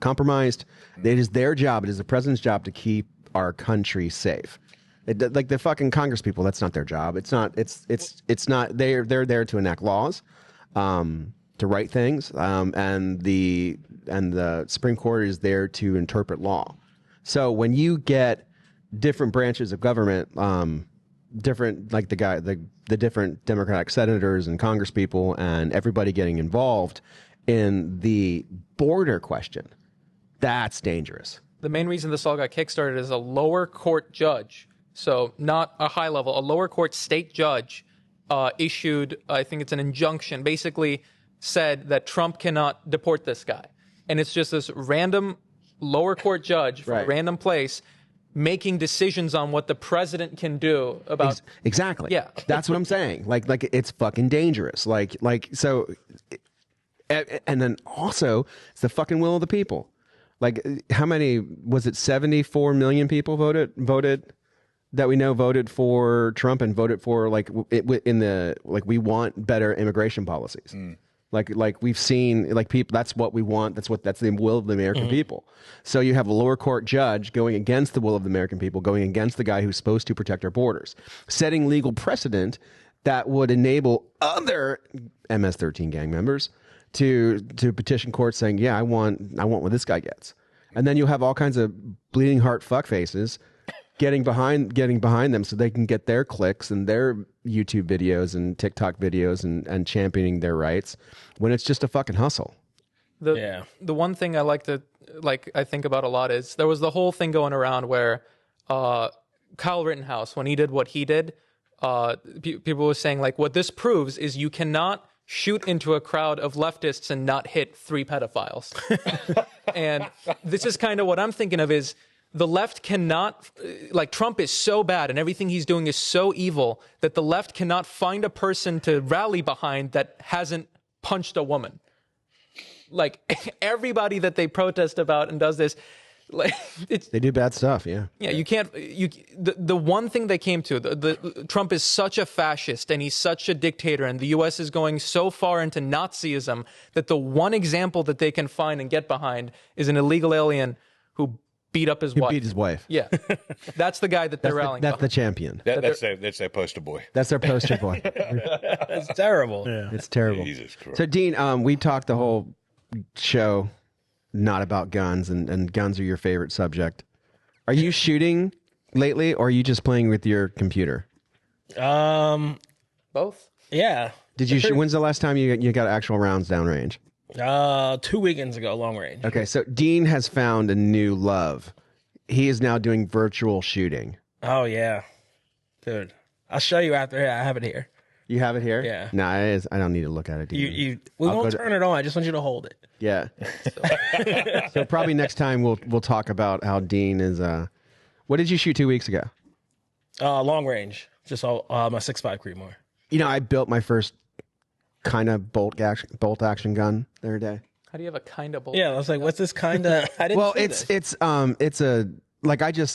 compromised. It is their job. It is the president's job to keep our country safe. Like the fucking Congress people, that's not their job. It's not. It's not. They're there to enact laws, to write things, and the Supreme Court is there to interpret law. So when you get different branches of government, different, like the different Democratic senators and Congress people and everybody getting involved in the border question, that's dangerous. The main reason this all got kickstarted is a lower court judge, so not a high level, a lower court state judge issued, I think it's an injunction, basically said that Trump cannot deport this guy. And it's just this random lower court judge from a random place making decisions on what the president can do about exactly. Yeah. That's what I'm saying. Like it's fucking dangerous. So, and then also it's the fucking will of the people. Like, how many was it? 74 million people voted that we know voted for Trump and voted for we want better immigration policies. Like we've seen, like, people, that's what we want. That's the will of the American people. So you have a lower court judge going against the will of the American people, going against the guy who's supposed to protect our borders, setting legal precedent that would enable other MS-13 gang members to petition courts saying, yeah, I want what this guy gets. And then you'll have all kinds of bleeding heart fuckfaces getting behind them so they can get their clicks and their YouTube videos and TikTok videos and championing their rights when it's just a fucking hustle. The one thing I think about a lot is there was the whole thing going around where Kyle Rittenhouse, when he did what he did, people were saying, like, what this proves is you cannot shoot into a crowd of leftists and not hit 3 pedophiles. And this is kind of what I'm thinking of is the left cannot, like, Trump is so bad and everything he's doing is so evil that the left cannot find a person to rally behind that hasn't punched a woman. Like, everybody that they protest about and does this, like, they do bad stuff. Yeah. You can't. The one thing they came to, the Trump is such a fascist and he's such a dictator, and the U.S. is going so far into Nazism that the one example that they can find and get behind is an illegal alien who beat up his wife. Beat his wife. Yeah, that's the guy that they're rallying. That's the behind. champion. That's their poster boy. That's their poster boy. That's terrible. Yeah. It's terrible. Jesus Christ. So, Dean, we talked the whole show not about guns, and guns are your favorite subject. Are you shooting lately, or are you just playing with your computer? Both. Yeah. Did you? When's the last time you got actual rounds downrange? 2 weekends ago, long range. Okay, so Dean has found a new love. He is now doing virtual shooting. Oh yeah, dude. I'll show you after. I have it here. You have it here? Yeah. No, I don't need to look at it. We won't turn it on. I just want you to hold it. Yeah. So probably next time we'll talk about how Dean is. What did you shoot 2 weeks ago? Long range. Just all my 6.5 Creedmoor. You know, I built my first kind of bolt action gun the other day. How do you have a kind of bolt? Yeah, I was like, what's this kind of? I didn't. Well, see it's this.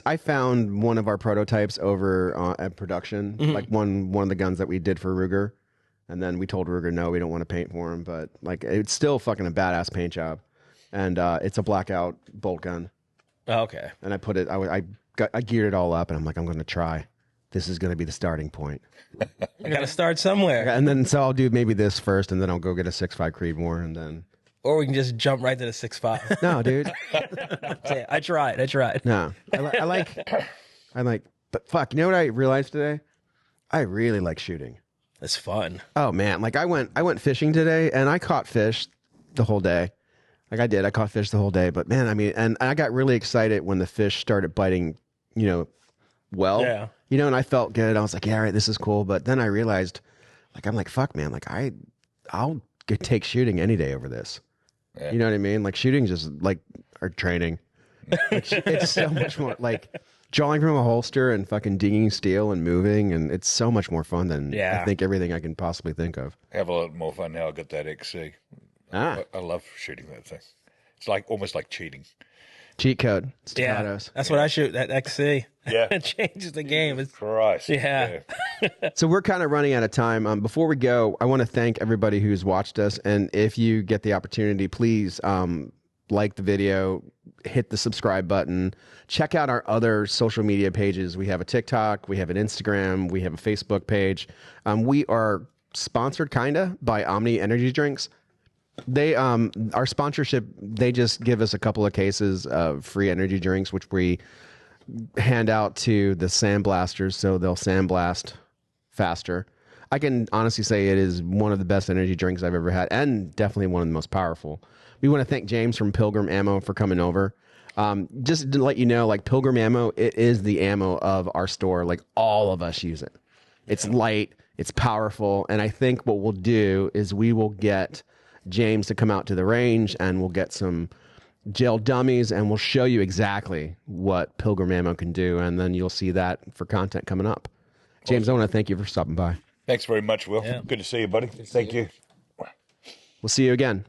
I found one of our prototypes over at production, like one of the guns that we did for Ruger, and then we told Ruger no, we don't want to paint for him, but like it's still fucking a badass paint job, and it's a blackout bolt gun. Oh, okay. And I put it, I geared it all up, and I'm like, I'm going to try this is going to be the starting point. I got to start somewhere. And then so I'll do maybe this first, and then I'll go get a 6.5 Creedmoor, and then. Or we can just jump right to the 6.5. No, dude. I tried. No, I like, but fuck, you know what I realized today? I really like shooting. It's fun. Oh man, like I went fishing today, and I caught fish the whole day. Like I caught fish the whole day. But man, I mean, and I got really excited when the fish started biting, well, Yeah. and I felt good. I was like, yeah, all right, this is cool. But then I realized, like, I'm like, fuck, man, like I'll take shooting any day over this. Yeah. You know what I mean? Like shooting just like our training. Like, it's so much more like drawing from a holster and fucking digging steel and moving, and it's so much more fun than I think everything I can possibly think of. Have a lot more fun now. I got that XC. I love shooting that thing. It's like almost like cheating. Cheat code. Yeah, Staccatos. that's what I shoot. That XC. Yeah. It changes the game. It's, Christ. yeah. So we're kind of running out of time. Before we go, I want to thank everybody who's watched us, and if you get the opportunity, please like the video, hit the subscribe button, check out our other social media pages. We have a TikTok, we have an Instagram, we have a Facebook page. We are sponsored kinda by Omni Energy Drinks. They our sponsorship, they just give us a couple of cases of free energy drinks, which we hand out to the sandblasters so they'll sandblast faster. I can honestly say it is one of the best energy drinks I've ever had, and definitely one of the most powerful. We want to thank James from Pilgrim Ammo for coming over. Just to let you know, like Pilgrim Ammo, it is the ammo of our store. Like all of us use it. It's light, it's powerful, and I think what we'll do is we will get James to come out to the range, and we'll get some gel dummies, and we'll show you exactly what Pilgrim Ammo can do, and then you'll see that for content coming up. James, I want to thank you for stopping by. Thanks very much, Will. Yeah. Good to see you, buddy. Thank you. We'll see you again.